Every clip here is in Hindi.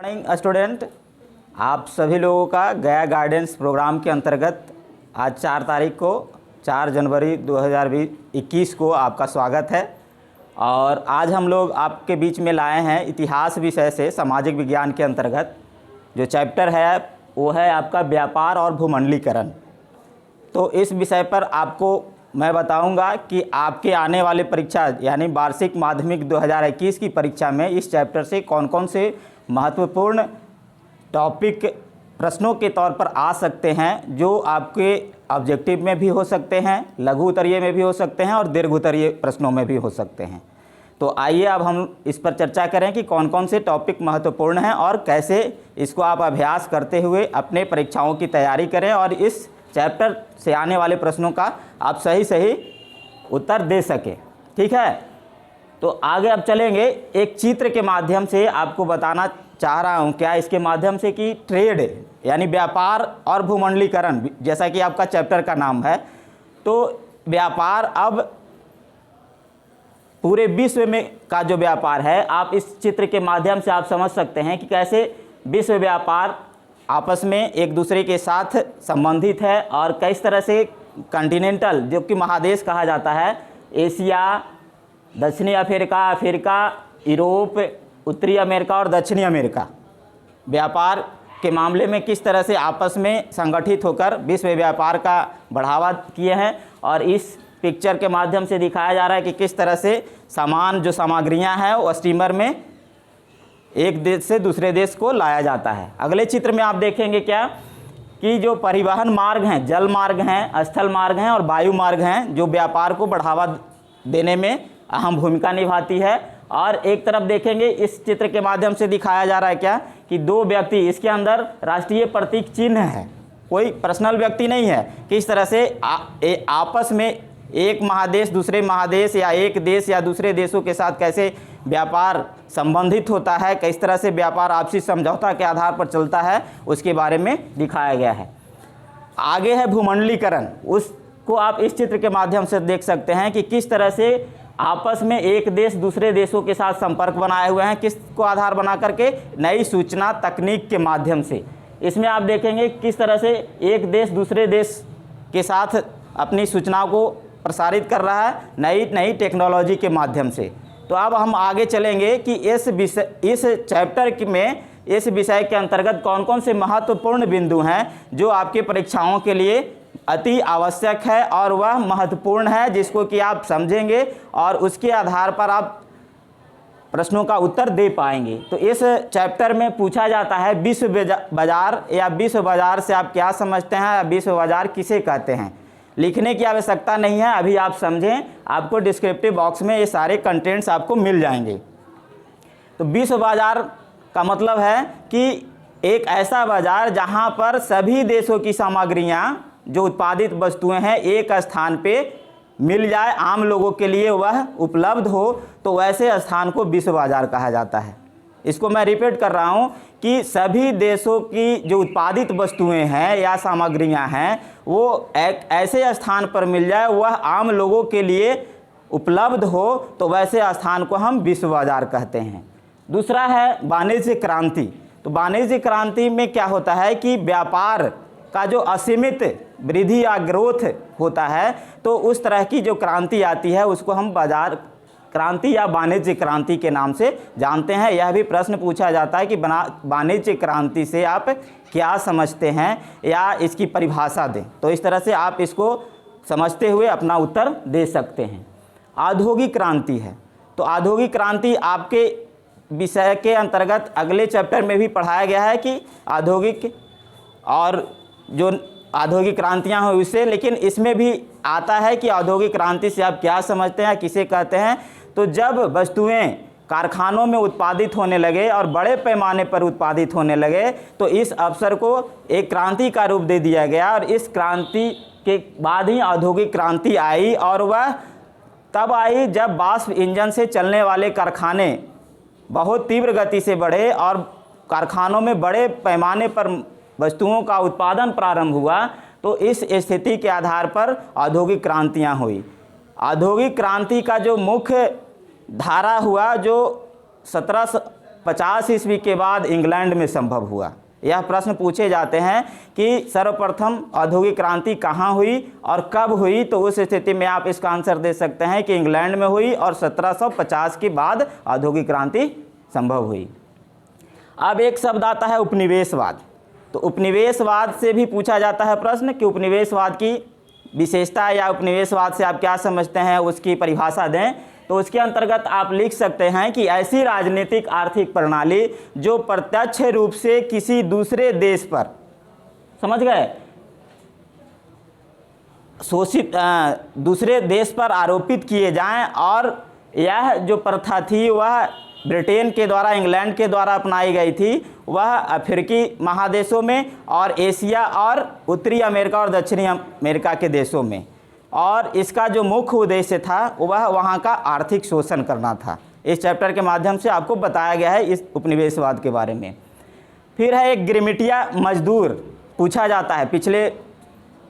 मॉर्निंग स्टूडेंट, आप सभी लोगों का गया गाइडेंस प्रोग्राम के अंतर्गत आज 4 तारीख को 4 जनवरी 2021 को आपका स्वागत है। और आज हम लोग आपके बीच में लाए हैं इतिहास विषय से सामाजिक विज्ञान के अंतर्गत जो चैप्टर है वो है आपका व्यापार और भूमंडलीकरण। तो इस विषय पर आपको मैं बताऊंगा कि आपके आने वाले परीक्षा यानी वार्षिक माध्यमिक 2021 की परीक्षा में इस चैप्टर से कौन कौन से महत्वपूर्ण टॉपिक प्रश्नों के तौर पर आ सकते हैं, जो आपके ऑब्जेक्टिव में भी हो सकते हैं, लघु उत्तरीय में भी हो सकते हैं और दीर्घ उत्तरीय प्रश्नों में भी हो सकते हैं। तो आइए अब हम इस पर चर्चा करें कि कौन कौन से टॉपिक महत्वपूर्ण हैं और कैसे इसको आप अभ्यास करते हुए अपने परीक्षाओं की तैयारी करें और इस चैप्टर से आने वाले प्रश्नों का आप सही उत्तर दे सकें। ठीक है, तो आगे अब चलेंगे। एक चित्र के माध्यम से आपको बताना चाह रहा हूँ क्या इसके माध्यम से कि ट्रेड यानी व्यापार और भूमंडलीकरण, जैसा कि आपका चैप्टर का नाम है, तो व्यापार अब पूरे विश्व में का जो व्यापार है, आप इस चित्र के माध्यम से आप समझ सकते हैं कि कैसे विश्व व्यापार आपस में एक दूसरे के साथ संबंधित है और किस तरह से कॉन्टिनेंटल जो कि महादेश कहा जाता है, एशिया, दक्षिणी अफ्रीका, यूरोप, उत्तरी अमेरिका और दक्षिणी अमेरिका व्यापार के मामले में किस तरह से आपस में संगठित होकर विश्व व्यापार का बढ़ावा किए हैं। और इस पिक्चर के माध्यम से दिखाया जा रहा है कि किस तरह से सामग्रियां हैं वो स्टीमर में एक देश से दूसरे देश को लाया जाता है। अगले चित्र में आप देखेंगे क्या कि जो परिवहन मार्ग हैं, जल मार्ग हैं, स्थल मार्ग हैं और वायु मार्ग हैं, जो व्यापार को बढ़ावा देने में अहम भूमिका निभाती है। और एक तरफ देखेंगे इस चित्र के माध्यम से दिखाया जा रहा है क्या कि 2 व्यक्ति, इसके अंदर राष्ट्रीय प्रतीक चिन्ह है, कोई पर्सनल व्यक्ति नहीं है। किस तरह से आपस में एक महादेश दूसरे महादेश या एक देश या दूसरे देशों के साथ कैसे व्यापार संबंधित होता है, किस तरह से व्यापार आपसी समझौता के आधार पर चलता है, उसके बारे में दिखाया गया है। आगे है भूमंडलीकरण, उसको आप इस चित्र के माध्यम से देख सकते हैं कि किस तरह से आपस में एक देश दूसरे देशों के साथ संपर्क बनाए हुए हैं, किसको आधार बना करके, नई सूचना तकनीक के माध्यम से। इसमें आप देखेंगे किस तरह से एक देश दूसरे देश के साथ अपनी सूचनाओं को प्रसारित कर रहा है नई टेक्नोलॉजी के माध्यम से। तो अब हम आगे चलेंगे कि इस चैप्टर में इस विषय के अंतर्गत कौन कौन से महत्वपूर्ण बिंदु हैं जो आपके परीक्षाओं के लिए अति आवश्यक है और वह महत्वपूर्ण है, जिसको कि आप समझेंगे और उसके आधार पर आप प्रश्नों का उत्तर दे पाएंगे। तो इस चैप्टर में पूछा जाता है विश्व बाजार या विश्व बाजार से आप क्या समझते हैं, विश्व बाजार किसे कहते हैं। लिखने की आवश्यकता नहीं है, अभी आप समझें, आपको डिस्क्रिप्टिव बॉक्स में ये सारे कंटेंट्स आपको मिल जाएंगे। तो विश्व बाजार का मतलब है कि एक ऐसा बाजार जहां पर सभी देशों की सामग्रियां, जो उत्पादित वस्तुएं हैं, एक स्थान पे मिल जाए, आम लोगों के लिए वह उपलब्ध हो, तो वैसे स्थान को विश्व बाजार कहा जाता है। इसको मैं रिपीट कर रहा हूं कि सभी देशों की जो उत्पादित वस्तुएं हैं या सामग्रियां हैं वो एक ऐसे स्थान पर मिल जाए, वह आम लोगों के लिए उपलब्ध हो, तो वैसे स्थान को हम विश्व बाजार कहते हैं। दूसरा है वाणिज्य क्रांति। तो वाणिज्य क्रांति में क्या होता है कि व्यापार का जो असीमित वृद्धि या ग्रोथ होता है, तो उस तरह की जो क्रांति आती है उसको हम बाजार क्रांति या वाणिज्य क्रांति के नाम से जानते हैं। यह भी प्रश्न पूछा जाता है कि वाणिज्य क्रांति से आप क्या समझते हैं या इसकी परिभाषा दें। तो इस तरह से आप इसको समझते हुए अपना उत्तर दे सकते हैं। औद्योगिक क्रांति है, तो औद्योगिक क्रांति आपके विषय के अंतर्गत अगले चैप्टर में भी पढ़ाया गया है कि औद्योगिक और जो औद्योगिक क्रांतियाँ हुई उससे, लेकिन इसमें भी आता है कि औद्योगिक क्रांति से आप क्या समझते हैं, किसे कहते हैं। तो जब वस्तुएं कारखानों में उत्पादित होने लगे और बड़े पैमाने पर उत्पादित होने लगे, तो इस अवसर को एक क्रांति का रूप दे दिया गया और इस क्रांति के बाद ही औद्योगिक क्रांति आई। और वह तब आई जब वाष्प इंजन से चलने वाले कारखाने बहुत तीव्र गति से बढ़े और कारखानों में बड़े पैमाने पर वस्तुओं का उत्पादन प्रारंभ हुआ। तो इस स्थिति के आधार पर औद्योगिक क्रांतियाँ हुई। औद्योगिक क्रांति का जो मुख्य धारा हुआ, जो 50 ईस्वी के बाद इंग्लैंड में संभव हुआ। यह प्रश्न पूछे जाते हैं कि सर्वप्रथम औद्योगिक क्रांति कहाँ हुई और कब हुई, तो उस स्थिति में आप इसका आंसर दे सकते हैं कि इंग्लैंड में हुई और 1750 के बाद औद्योगिक क्रांति संभव हुई। अब एक शब्द आता है उपनिवेशवाद। तो उपनिवेशवाद से भी पूछा जाता है प्रश्न कि उपनिवेशवाद की विशेषता या उपनिवेशवाद से आप क्या समझते हैं, उसकी परिभाषा दें। तो उसके अंतर्गत आप लिख सकते हैं कि ऐसी राजनीतिक आर्थिक प्रणाली जो प्रत्यक्ष रूप से किसी दूसरे देश पर, समझ गए, शोषित दूसरे देश पर आरोपित किए जाएं, और यह जो प्रथा थी वह ब्रिटेन के द्वारा, इंग्लैंड के द्वारा अपनाई गई थी, वह अफ्रीकी महादेशों में और एशिया और उत्तरी अमेरिका और दक्षिणी अमेरिका के देशों में, और इसका जो मुख्य उद्देश्य था वह वहाँ का आर्थिक शोषण करना था। इस चैप्टर के माध्यम से आपको बताया गया है इस उपनिवेशवाद के बारे में। फिर है एक गिरमिटिया मजदूर पूछा जाता है पिछले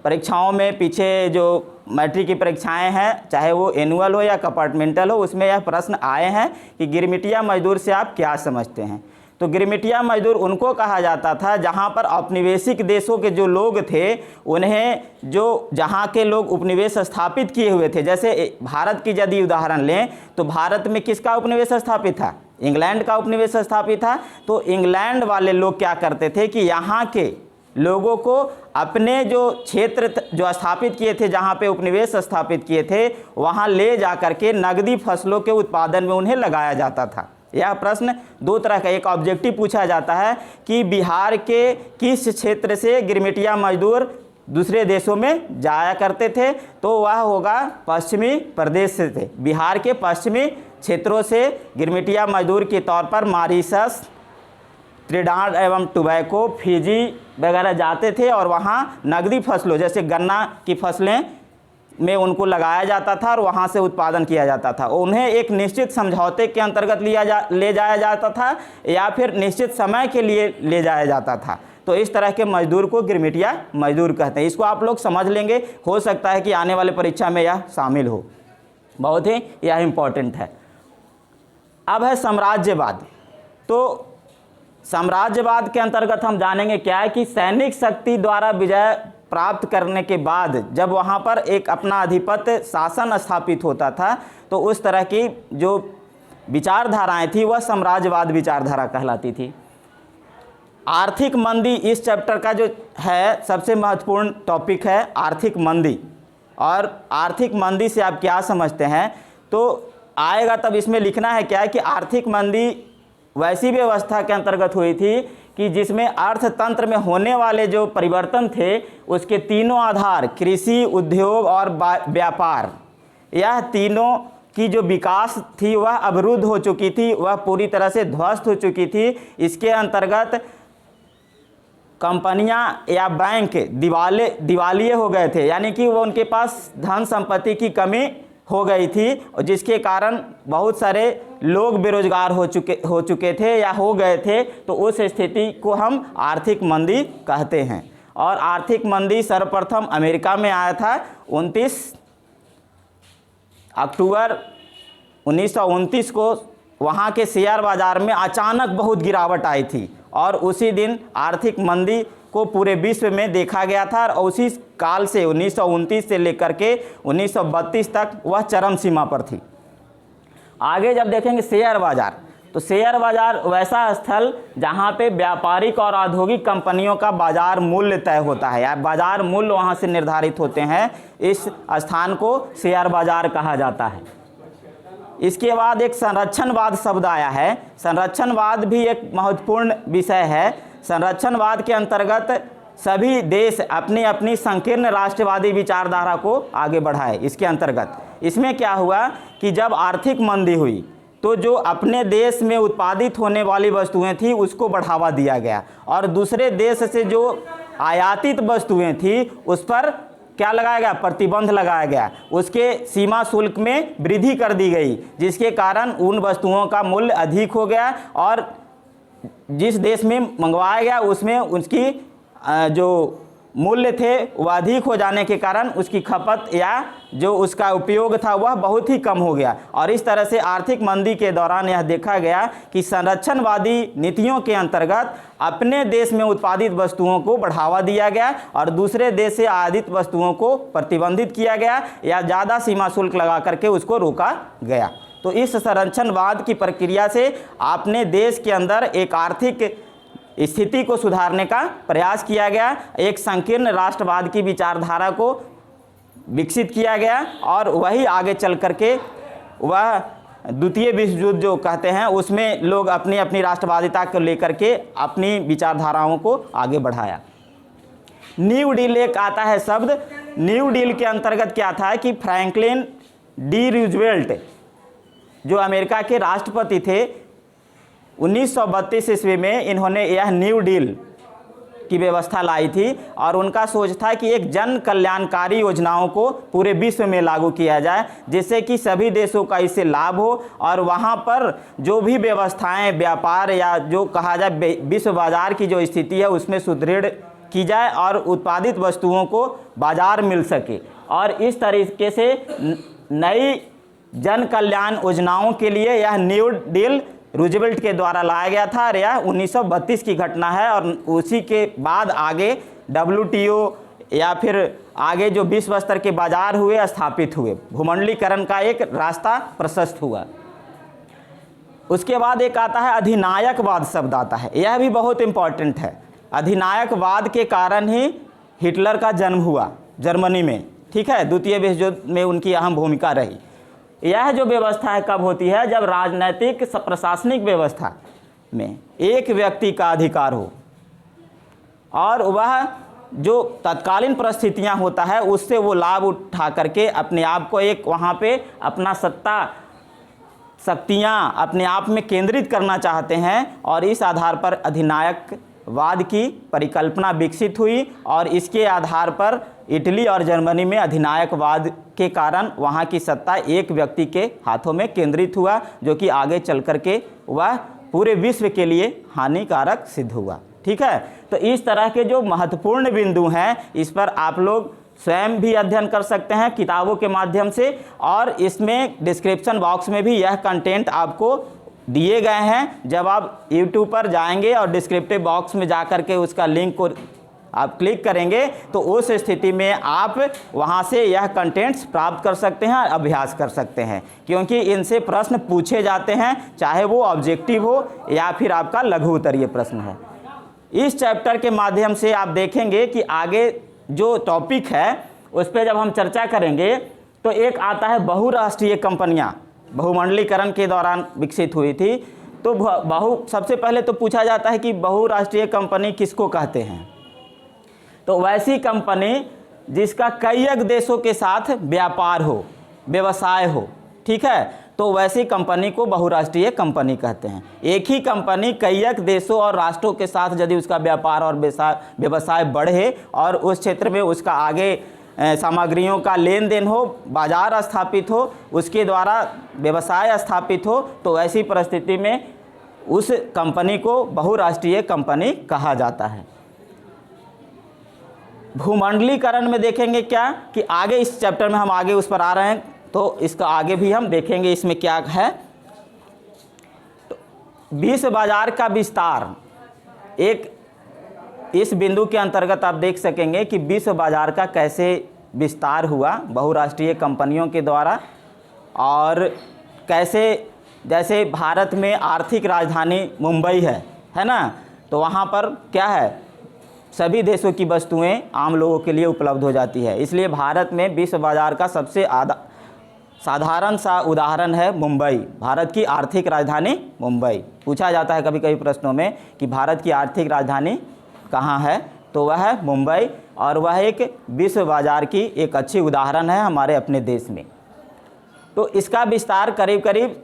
परीक्षाओं में, पीछे जो मैट्रिक की परीक्षाएं हैं, चाहे वो एनुअल हो या कंपार्टमेंटल हो, उसमें यह प्रश्न आए हैं कि गिरमिटिया मजदूर से आप क्या समझते हैं। तो गिरमिटिया मजदूर उनको कहा जाता था जहां पर औपनिवेशिक देशों के जो लोग थे, उन्हें जो जहां के लोग उपनिवेश स्थापित किए हुए थे, जैसे भारत की यदि उदाहरण लें तो भारत में किसका उपनिवेश स्थापित था, इंग्लैंड का उपनिवेश स्थापित था। तो इंग्लैंड वाले लोग क्या करते थे कि यहाँ के लोगों को अपने जो क्षेत्र जो स्थापित किए थे, जहाँ पे उपनिवेश स्थापित किए थे, वहाँ ले जा कर के नगदी फसलों के उत्पादन में उन्हें लगाया जाता था। यह प्रश्न दो तरह का, एक ऑब्जेक्टिव पूछा जाता है कि बिहार के किस क्षेत्र से गिरमिटिया मजदूर दूसरे देशों में जाया करते थे, तो वह होगा पश्चिमी प्रदेश से थे। बिहार के पश्चिमी क्षेत्रों से गिरमिटिया मजदूर के तौर पर मॉरिशस, त्रिडाद एवं टोबैको, फिजी वगैरह जाते थे और वहाँ नगदी फसलों जैसे गन्ना की फसलें में उनको लगाया जाता था और वहाँ से उत्पादन किया जाता था। उन्हें एक निश्चित समझौते के अंतर्गत ले जाया जाता था या फिर निश्चित समय के लिए ले जाया जाता था। तो इस तरह के मजदूर को गिरमिटिया मजदूर कहते हैं। इसको आप लोग समझ लेंगे, हो सकता है कि आने वाले परीक्षा में यह शामिल हो, बहुत ही यह इम्पोर्टेंट है। अब है साम्राज्यवाद। तो साम्राज्यवाद के अंतर्गत हम जानेंगे क्या है कि सैनिक शक्ति द्वारा विजय प्राप्त करने के बाद जब वहाँ पर एक अपना आधिपत्य शासन स्थापित होता था, तो उस तरह की जो विचारधाराएं थी वह साम्राज्यवाद विचारधारा कहलाती थी। आर्थिक मंदी इस चैप्टर का जो है सबसे महत्वपूर्ण टॉपिक है, आर्थिक मंदी। और आर्थिक मंदी से आप क्या समझते हैं, तो आएगा तब इसमें लिखना है क्या है कि आर्थिक मंदी वैसी व्यवस्था के अंतर्गत हुई थी कि जिसमें अर्थतंत्र में होने वाले जो परिवर्तन थे उसके तीनों आधार, कृषि, उद्योग और व्यापार, यह तीनों की जो विकास थी वह अवरुद्ध हो चुकी थी, वह पूरी तरह से ध्वस्त हो चुकी थी। इसके अंतर्गत कंपनियां या बैंक दिवालिये हो गए थे, यानी कि वो उनके पास धन संपत्ति की कमी हो गई थी, और जिसके कारण बहुत सारे लोग बेरोजगार हो चुके थे या हो गए थे। तो उस स्थिति को हम आर्थिक मंदी कहते हैं। और आर्थिक मंदी सर्वप्रथम अमेरिका में आया था 29 अक्टूबर 1929 को। वहाँ के शेयर बाजार में अचानक बहुत गिरावट आई थी और उसी दिन आर्थिक मंदी को पूरे विश्व में देखा गया था, और उसी काल से 1929 से लेकर के 1932 तक वह चरम सीमा पर थी। आगे जब देखेंगे शेयर बाजार, तो शेयर बाजार वैसा स्थल जहां पे व्यापारिक और औद्योगिक कंपनियों का बाजार मूल्य तय होता है, या बाजार मूल्य वहां से निर्धारित होते हैं, इस स्थान को शेयर बाजार कहा जाता है। इसके बाद एक संरक्षणवाद शब्द आया है। संरक्षणवाद भी एक महत्वपूर्ण विषय है। संरक्षणवाद के अंतर्गत सभी देश अपनी अपनी संकीर्ण राष्ट्रवादी विचारधारा को आगे बढ़ाए। इसके अंतर्गत इसमें क्या हुआ कि जब आर्थिक मंदी हुई तो जो अपने देश में उत्पादित होने वाली वस्तुएं थी उसको बढ़ावा दिया गया, और दूसरे देश से जो आयातित वस्तुएं थी उस पर क्या लगाया गया, प्रतिबंध लगाया गया। उसके सीमा शुल्क में वृद्धि कर दी गई, जिसके कारण उन वस्तुओं का मूल्य अधिक हो गया, और जिस देश में मंगवाया गया उसमें उसकी जो मूल्य थे वह अधिक हो जाने के कारण उसकी खपत या जो उसका उपयोग था वह बहुत ही कम हो गया। और इस तरह से आर्थिक मंदी के दौरान यह देखा गया कि संरक्षणवादी नीतियों के अंतर्गत अपने देश में उत्पादित वस्तुओं को बढ़ावा दिया गया और दूसरे देश से आयातित वस्तुओं को प्रतिबंधित किया गया या ज़्यादा सीमा शुल्क लगा करके उसको रोका गया। तो इस संरक्षणवाद की प्रक्रिया से अपने देश के अंदर एक आर्थिक स्थिति को सुधारने का प्रयास किया गया, एक संकीर्ण राष्ट्रवाद की विचारधारा को विकसित किया गया और वही आगे चल करके वह द्वितीय विश्व युद्ध जो कहते हैं उसमें लोग अपनी अपनी राष्ट्रवादिता को लेकर के अपनी विचारधाराओं को आगे बढ़ाया। न्यू डील एक आता है शब्द। न्यू डील के अंतर्गत क्या था कि फ्रैंकलिन डी रूजवेल्ट जो अमेरिका के राष्ट्रपति थे 1932 ईस्वी में इन्होंने यह न्यू डील की व्यवस्था लाई थी और उनका सोच था कि एक जन कल्याणकारी योजनाओं को पूरे विश्व में लागू किया जाए जिससे कि सभी देशों का इससे लाभ हो और वहाँ पर जो भी व्यवस्थाएं व्यापार या जो कहा जाए विश्व बाजार की जो स्थिति है उसमें सुदृढ़ की जाए और उत्पादित वस्तुओं को बाजार मिल सके। और इस तरीके से नई जन कल्याण योजनाओं के लिए यह न्यू डील रूजवेल्ट के द्वारा लाया गया था और यह 1932 की घटना है और उसी के बाद आगे WTO या फिर आगे जो विश्व स्तर के बाजार हुए स्थापित हुए, भूमंडलीकरण का एक रास्ता प्रशस्त हुआ। उसके बाद एक आता है अधिनायकवाद शब्द आता है, यह भी बहुत इम्पॉर्टेंट है। अधिनायकवाद के कारण ही हिटलर का जन्म हुआ जर्मनी में, ठीक है, द्वितीय विश्व युद्ध में उनकी अहम भूमिका रही। यह जो व्यवस्था है कब होती है, जब राजनैतिक प्रशासनिक व्यवस्था में एक व्यक्ति का अधिकार हो और वह जो तत्कालीन परिस्थितियां होता है उससे वो लाभ उठा करके अपने आप को एक वहाँ पे अपना सत्ता शक्तियां अपने आप में केंद्रित करना चाहते हैं और इस आधार पर अधिनायकवाद की परिकल्पना विकसित हुई और इसके आधार पर इटली और जर्मनी में अधिनायकवाद के कारण वहाँ की सत्ता एक व्यक्ति के हाथों में केंद्रित हुआ जो कि आगे चल कर के वह पूरे विश्व के लिए हानिकारक सिद्ध हुआ। ठीक है, तो इस तरह के जो महत्वपूर्ण बिंदु हैं इस पर आप लोग स्वयं भी अध्ययन कर सकते हैं किताबों के माध्यम से और इसमें डिस्क्रिप्शन बॉक्स में भी यह कंटेंट आपको दिए गए हैं। जब आप YouTube पर जाएंगे और डिस्क्रिप्टिव बॉक्स में जा कर के उसका लिंक को आप क्लिक करेंगे तो उस स्थिति में आप वहां से यह कंटेंट्स प्राप्त कर सकते हैं, अभ्यास कर सकते हैं, क्योंकि इनसे प्रश्न पूछे जाते हैं, चाहे वो ऑब्जेक्टिव हो या फिर आपका लघु उत्तरीय प्रश्न है। इस चैप्टर के माध्यम से आप देखेंगे कि आगे जो टॉपिक है उस पर जब हम चर्चा करेंगे तो एक आता है बहुराष्ट्रीय कंपनियां बहुमंडलीकरण के दौरान विकसित हुई थी। तो सबसे पहले तो पूछा जाता है कि बहुराष्ट्रीय कंपनी किसको कहते हैं। तो वैसी कंपनी जिसका कई देशों के साथ व्यापार हो, व्यवसाय हो, ठीक है, तो वैसी कंपनी को बहुराष्ट्रीय कंपनी कहते हैं। एक ही कंपनी कई देशों और राष्ट्रों के साथ यदि उसका व्यापार और व्यवसाय बढ़े और उस क्षेत्र में उसका आगे सामग्रियों का लेन देन हो, बाजार स्थापित हो, उसके द्वारा व्यवसाय स्थापित हो, तो ऐसी परिस्थिति में उस कंपनी को बहुराष्ट्रीय कंपनी कहा जाता है। भूमंडलीकरण में देखेंगे क्या कि आगे इस चैप्टर में हम आगे उस पर आ रहे हैं तो इसका आगे भी हम देखेंगे इसमें क्या है। तो विश्व बाजार का विस्तार एक इस बिंदु के अंतर्गत आप देख सकेंगे कि विश्व बाजार का कैसे विस्तार हुआ बहुराष्ट्रीय कंपनियों के द्वारा और कैसे जैसे भारत में आर्थिक राजधानी मुंबई है ना, तो वहाँ पर क्या है सभी देशों की वस्तुएं आम लोगों के लिए उपलब्ध हो जाती है। इसलिए भारत में विश्व बाजार का सबसे साधारण सा उदाहरण है मुंबई, भारत की आर्थिक राजधानी मुंबई। पूछा जाता है कभी कभी प्रश्नों में कि भारत की आर्थिक राजधानी कहाँ है, तो वह है मुंबई और वह एक विश्व बाजार की एक अच्छी उदाहरण है हमारे अपने देश में। तो इसका विस्तार करीब करीब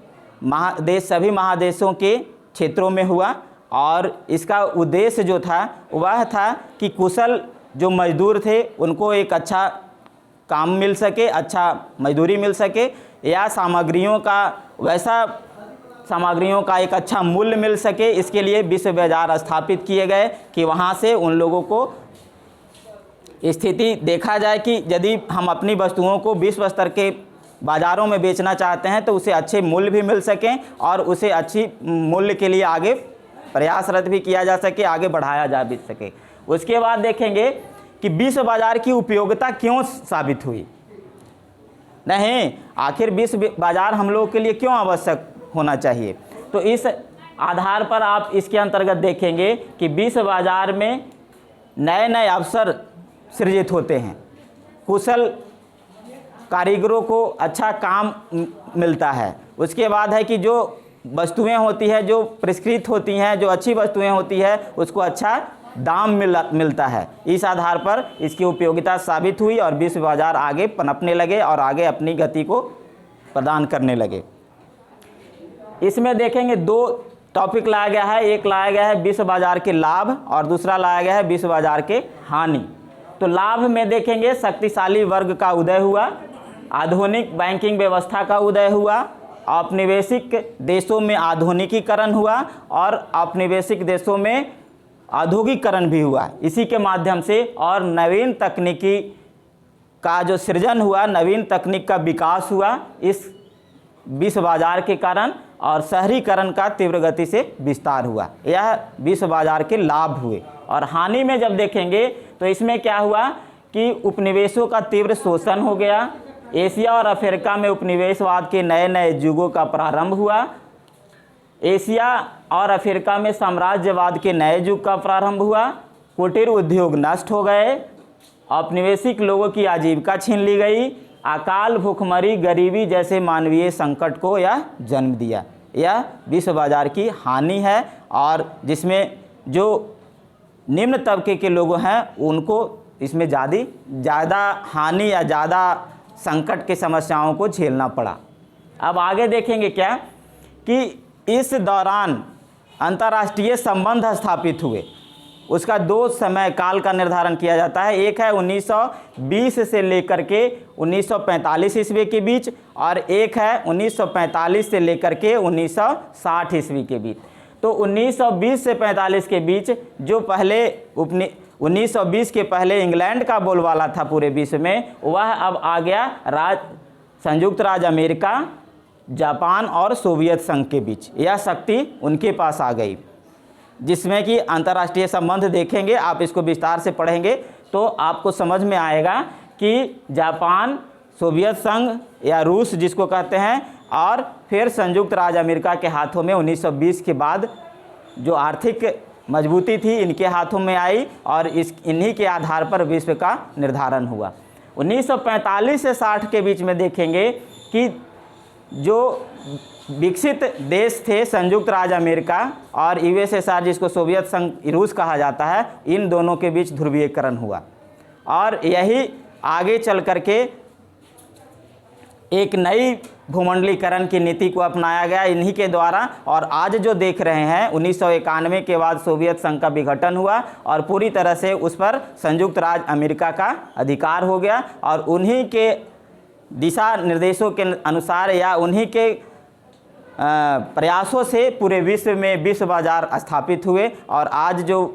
सभी महादेशों के क्षेत्रों में हुआ और इसका उद्देश्य जो था वह था कि कुशल जो मजदूर थे उनको एक अच्छा काम मिल सके, अच्छा मजदूरी मिल सके या सामग्रियों का एक अच्छा मूल्य मिल सके। इसके लिए विश्व बाजार स्थापित किए गए कि वहाँ से उन लोगों को स्थिति देखा जाए कि यदि हम अपनी वस्तुओं को विश्व स्तर के बाज़ारों में बेचना चाहते हैं तो उसे अच्छे मूल्य भी मिल सकें और उसे अच्छी मूल्य के लिए आगे प्रयासरत भी किया जा सके, आगे बढ़ाया जा भी सके। उसके बाद देखेंगे कि विश्व बाज़ार की उपयोगिता क्यों साबित हुई। नहीं, आखिर विश्व बाज़ार हम लोगों के लिए क्यों आवश्यक होना चाहिए। तो इस आधार पर आप इसके अंतर्गत देखेंगे कि विश्व बाज़ार में नए नए अवसर सृजित होते हैं, कुशल कारीगरों को अच्छा काम मिलता है। उसके बाद है कि जो वस्तुएं होती है, जो परिष्कृत होती हैं, जो अच्छी वस्तुएं होती है, उसको अच्छा दाम मिलता है। इस आधार पर इसकी उपयोगिता साबित हुई और विश्व बाज़ार आगे पनपने लगे और आगे अपनी गति को प्रदान करने लगे। इसमें देखेंगे दो टॉपिक लाया गया है, एक लाया गया है विश्व बाज़ार के लाभ और दूसरा लाया गया है विश्व बाज़ार के हानि। तो लाभ में देखेंगे शक्तिशाली वर्ग का उदय हुआ, आधुनिक बैंकिंग व्यवस्था का उदय हुआ, औपनिवेशिक देशों में आधुनिकीकरण हुआ और औपनिवेशिक देशों में औद्योगिकरण भी हुआ इसी के माध्यम से, और नवीन तकनीकी का जो सृजन हुआ, नवीन तकनीक का विकास हुआ इस विश्व बाज़ार के कारण, और शहरीकरण का तीव्र गति से विस्तार हुआ। यह विश्व बाज़ार के लाभ हुए। और हानि में जब देखेंगे तो इसमें क्या हुआ कि उपनिवेशों का तीव्र शोषण हो गया, एशिया और अफ्रीका में उपनिवेशवाद के नए नए युगों का प्रारंभ हुआ, एशिया और अफ्रीका में साम्राज्यवाद के नए युग का प्रारंभ हुआ, कुटीर उद्योग नष्ट हो गए, औपनिवेशिक लोगों की आजीविका छीन ली गई, अकाल, भूखमरी, गरीबी जैसे मानवीय संकट को यह जन्म दिया। यह विश्व बाज़ार की हानि है, और जिसमें जो निम्न तबके के लोग हैं उनको इसमें ज़्यादा हानि या ज़्यादा संकट की समस्याओं को झेलना पड़ा। अब आगे देखेंगे क्या कि इस दौरान अंतर्राष्ट्रीय संबंध स्थापित हुए। उसका दो समय काल का निर्धारण किया जाता है, एक है 1920 से लेकर के 1945 ईस्वी के बीच, और एक है 1945 से लेकर के 1960 ईस्वी के बीच। तो 1920 से 45 के बीच जो पहले 1920 के पहले इंग्लैंड का बोलबाला था पूरे विश्व में, वह अब आ गया संयुक्त राज्य अमेरिका, जापान और सोवियत संघ के बीच। यह शक्ति उनके पास आ गई, जिसमें कि अंतर्राष्ट्रीय संबंध देखेंगे, आप इसको विस्तार से पढ़ेंगे तो आपको समझ में आएगा कि जापान, सोवियत संघ या रूस जिसको कहते हैं, और फिर संयुक्त राज्य अमेरिका के हाथों में 1920 के बाद जो आर्थिक मजबूती थी इनके हाथों में आई, और इन्हीं के आधार पर विश्व का निर्धारण हुआ। 1945 से 60 के बीच में देखेंगे कि जो विकसित देश थे संयुक्त राज्य अमेरिका और यूएसएसआर जिसको सोवियत संघ रूस कहा जाता है, इन दोनों के बीच ध्रुवीकरण हुआ, और यही आगे चल करके एक नई भूमंडलीकरण की नीति को अपनाया गया इन्हीं के द्वारा। और आज जो देख रहे हैं 1991 के बाद सोवियत संघ का विघटन हुआ और पूरी तरह से उस पर संयुक्त राज्य अमेरिका का अधिकार हो गया, और उन्हीं के दिशा निर्देशों के अनुसार या उन्हीं के प्रयासों से पूरे विश्व में विश्व बाज़ार स्थापित हुए। और आज जो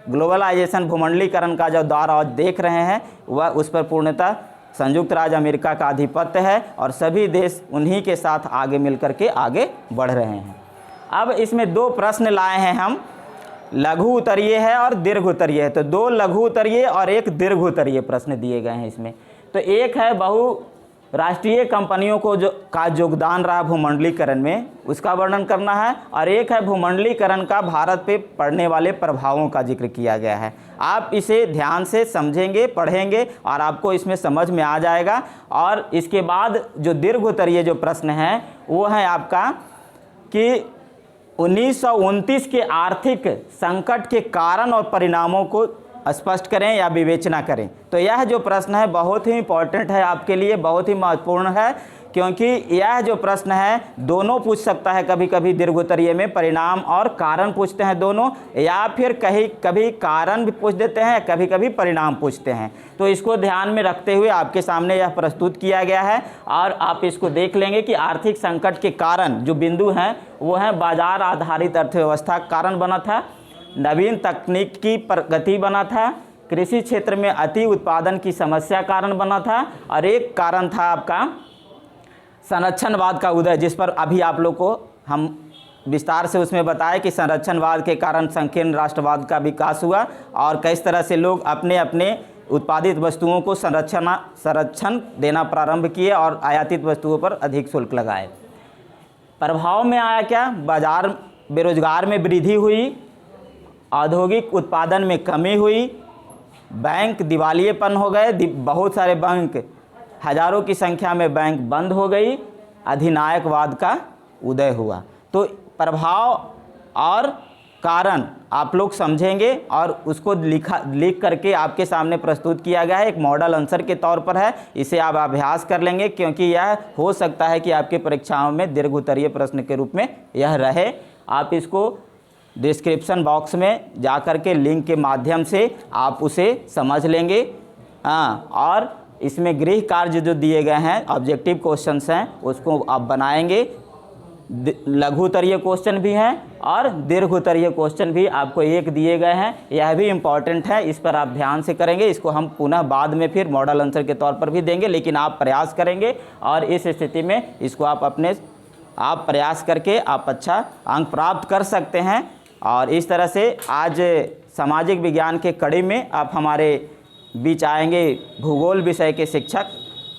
ग्लोबलाइजेशन भूमंडलीकरण का जो दौर आज देख रहे हैं वह उस पर पूर्णतः संयुक्त राज्य अमेरिका का आधिपत्य है, और सभी देश उन्हीं के साथ आगे मिलकर के आगे बढ़ रहे हैं। अब इसमें दो प्रश्न लाए हैं हम, लघु उत्तरीय है और दीर्घ उत्तरीय है। तो दो लघु उत्तरीय और एक दीर्घ उत्तरीय प्रश्न दिए गए हैं इसमें। तो एक है बहुराष्ट्रीय कंपनियों को का योगदान रहा भूमंडलीकरण में, उसका वर्णन करना है, और एक है भूमंडलीकरण का भारत पे पड़ने वाले प्रभावों का जिक्र किया गया है। आप इसे ध्यान से समझेंगे, पढ़ेंगे और आपको इसमें समझ में आ जाएगा। और इसके बाद जो दीर्घ उत्तरीय जो प्रश्न है वो है आपका कि 1929 के आर्थिक संकट के कारण और परिणामों को स्पष्ट करें या विवेचना करें। तो यह जो प्रश्न है बहुत ही इम्पॉर्टेंट है आपके लिए, बहुत ही महत्वपूर्ण है, क्योंकि यह जो प्रश्न है दोनों पूछ सकता है। कभी कभी दीर्घ उत्तरीय में परिणाम और कारण पूछते हैं दोनों, या फिर कभी कारण भी पूछ देते हैं, कभी कभी परिणाम पूछते हैं। तो इसको ध्यान में रखते हुए आपके सामने यह प्रस्तुत किया गया है, और आप इसको देख लेंगे कि आर्थिक संकट के कारण जो बिंदु हैं वो है बाजार आधारित अर्थव्यवस्था कारण बना था, नवीन तकनीक की प्रगति बना था, कृषि क्षेत्र में अति उत्पादन की समस्या कारण बना था, और एक कारण था आपका संरक्षणवाद का उदय, जिस पर अभी आप लोग को हम विस्तार से उसमें बताया कि संरक्षणवाद के कारण संकीर्ण राष्ट्रवाद का विकास हुआ और किस तरह से लोग अपने अपने उत्पादित वस्तुओं को संरक्षण देना प्रारंभ किए और आयातित वस्तुओं पर अधिक शुल्क लगाए। प्रभाव में आया क्या? बाजार बेरोजगार में वृद्धि हुई, औद्योगिक उत्पादन में कमी हुई, बैंक दिवालियेपन हो गए, बहुत सारे बैंक, हजारों की संख्या में बैंक बंद हो गई, अधिनायकवाद का उदय हुआ। तो प्रभाव और कारण आप लोग समझेंगे और उसको लिख करके आपके सामने प्रस्तुत किया गया है, एक मॉडल आंसर के तौर पर है। इसे आप अभ्यास कर लेंगे क्योंकि यह हो सकता है कि आपके परीक्षाओं में दीर्घ उत्तरीय प्रश्न के रूप में यह रहे। आप इसको डिस्क्रिप्शन बॉक्स में जा कर के लिंक के माध्यम से आप उसे समझ लेंगे। और इसमें गृह कार्य जो दिए गए हैं, ऑब्जेक्टिव क्वेश्चंस हैं, उसको आप बनाएंगे। लघु उत्तरीय क्वेश्चन भी हैं और दीर्घ उत्तरीय क्वेश्चन भी आपको एक दिए गए हैं, यह भी इम्पॉर्टेंट है, इस पर आप ध्यान से करेंगे। इसको हम पुनः बाद में फिर मॉडल आंसर के तौर पर भी देंगे, लेकिन आप प्रयास करेंगे और इस स्थिति में इसको आप प्रयास करके आप अच्छा अंक प्राप्त कर सकते हैं। और इस तरह से आज सामाजिक विज्ञान के कड़ी में आप हमारे बीच आएंगे भूगोल विषय के शिक्षक,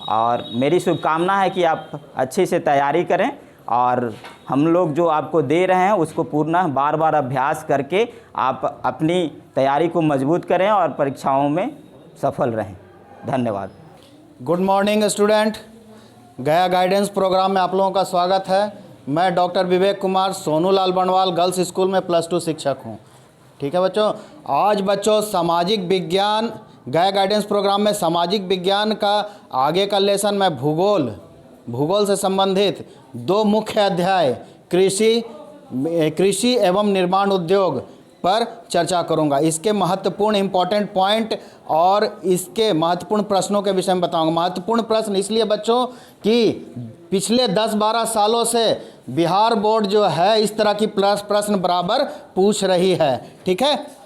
और मेरी शुभकामना है कि आप अच्छे से तैयारी करें और हम लोग जो आपको दे रहे हैं उसको पूर्ण बार बार अभ्यास करके आप अपनी तैयारी को मजबूत करें और परीक्षाओं में सफल रहें। धन्यवाद। गुड मॉर्निंग स्टूडेंट, गया गाइडेंस प्रोग्राम में आप लोगों का स्वागत है। मैं doctor Vivek Kumar सोनूलाल Bandwal girls school में +2 शिक्षक हूँ। ठीक है बच्चों, आज बच्चों सामाजिक विज्ञान गया गाइडेंस प्रोग्राम में सामाजिक विज्ञान का आगे का लेसन मैं भूगोल से संबंधित 2 मुख्य अध्याय कृषि एवं निर्माण उद्योग पर चर्चा करूंगा। इसके महत्वपूर्ण इम्पॉर्टेंट पॉइंट और इसके महत्वपूर्ण प्रश्नों के विषय में बताऊंगा। महत्वपूर्ण प्रश्न इसलिए बच्चों कि पिछले 10-12 सालों से बिहार बोर्ड जो है इस तरह की प्रश्न बराबर पूछ रही है। ठीक है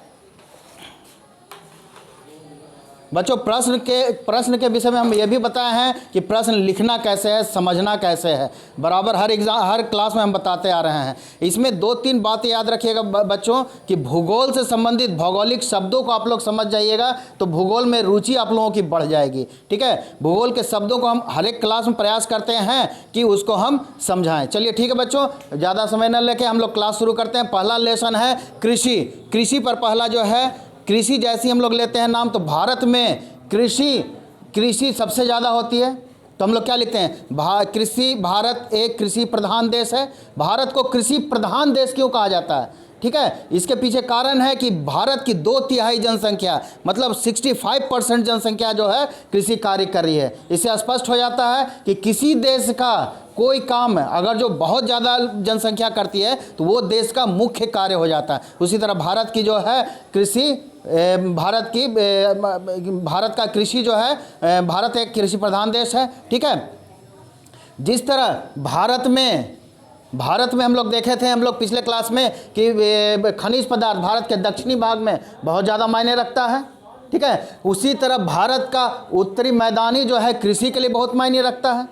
बच्चों, प्रश्न के विषय में हम ये भी बताए हैं कि प्रश्न लिखना कैसे है, समझना कैसे है, बराबर हर क्लास में हम बताते आ रहे हैं। इसमें 2-3 बातें याद रखिएगा बच्चों कि भूगोल से संबंधित भौगोलिक शब्दों को आप लोग समझ जाइएगा तो भूगोल में रुचि आप लोगों की बढ़ जाएगी। ठीक है, भूगोल के शब्दों को हम हर एक क्लास में प्रयास करते हैं कि उसको हम समझाएं। चलिए ठीक है बच्चों, ज़्यादा समय न लेके हम लोग क्लास शुरू करते हैं। पहला लेसन है कृषि पर। पहला जो है कृषि, जैसी हम लोग लेते हैं नाम तो भारत में कृषि सबसे ज़्यादा होती है, तो हम लोग क्या लिखते हैं भारत एक कृषि प्रधान देश है। भारत को कृषि प्रधान देश क्यों कहा जाता है? ठीक है, इसके पीछे कारण है कि भारत की 2/3 जनसंख्या मतलब 65% जनसंख्या जो है कृषि कार्य कर रही है। इससे स्पष्ट हो जाता है कि किसी देश का कोई काम अगर जो बहुत ज़्यादा जनसंख्या करती है तो वो देश का मुख्य कार्य हो जाता है। उसी तरह भारत की जो है कृषि भारत का कृषि जो है, भारत एक कृषि प्रधान देश है। ठीक है, जिस तरह भारत में हम लोग देखे थे हम लोग पिछले क्लास में कि खनिज पदार्थ भारत के दक्षिणी भाग में बहुत ज़्यादा मायने रखता है। ठीक है, उसी तरह भारत का उत्तरी मैदानी जो है कृषि के लिए बहुत मायने रखता है।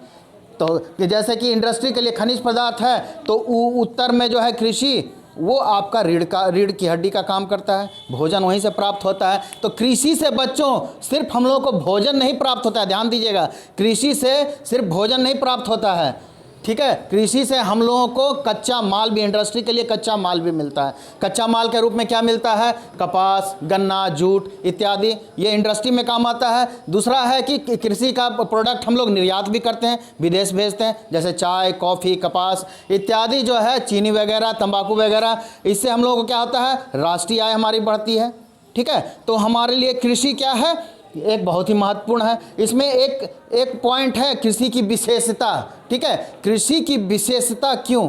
तो जैसे कि इंडस्ट्री के लिए खनिज पदार्थ है तो उत्तर में जो है कृषि वो आपका रीढ़ की हड्डी का काम करता है, भोजन वहीं से प्राप्त होता है। तो कृषि से बच्चों सिर्फ हम लोगों को भोजन नहीं प्राप्त होता है, ध्यान दीजिएगा, कृषि से सिर्फ भोजन नहीं प्राप्त होता है। ठीक है, कृषि से हम लोगों को कच्चा माल भी, इंडस्ट्री के लिए कच्चा माल भी मिलता है। कच्चा माल के रूप में क्या मिलता है? कपास, गन्ना, जूट इत्यादि, ये इंडस्ट्री में काम आता है। दूसरा है कि कृषि का प्रोडक्ट हम लोग निर्यात भी करते हैं, विदेश भेजते हैं, जैसे चाय, कॉफ़ी, कपास इत्यादि जो है, चीनी वगैरह, तंबाकू वगैरह, इससे हम लोगों को क्या होता है? राष्ट्रीय आय हमारी बढ़ती है। ठीक है, तो हमारे लिए कृषि क्या है? एक बहुत ही महत्वपूर्ण है। इसमें एक पॉइंट है कृषि की विशेषता। ठीक है, कृषि की विशेषता क्यों,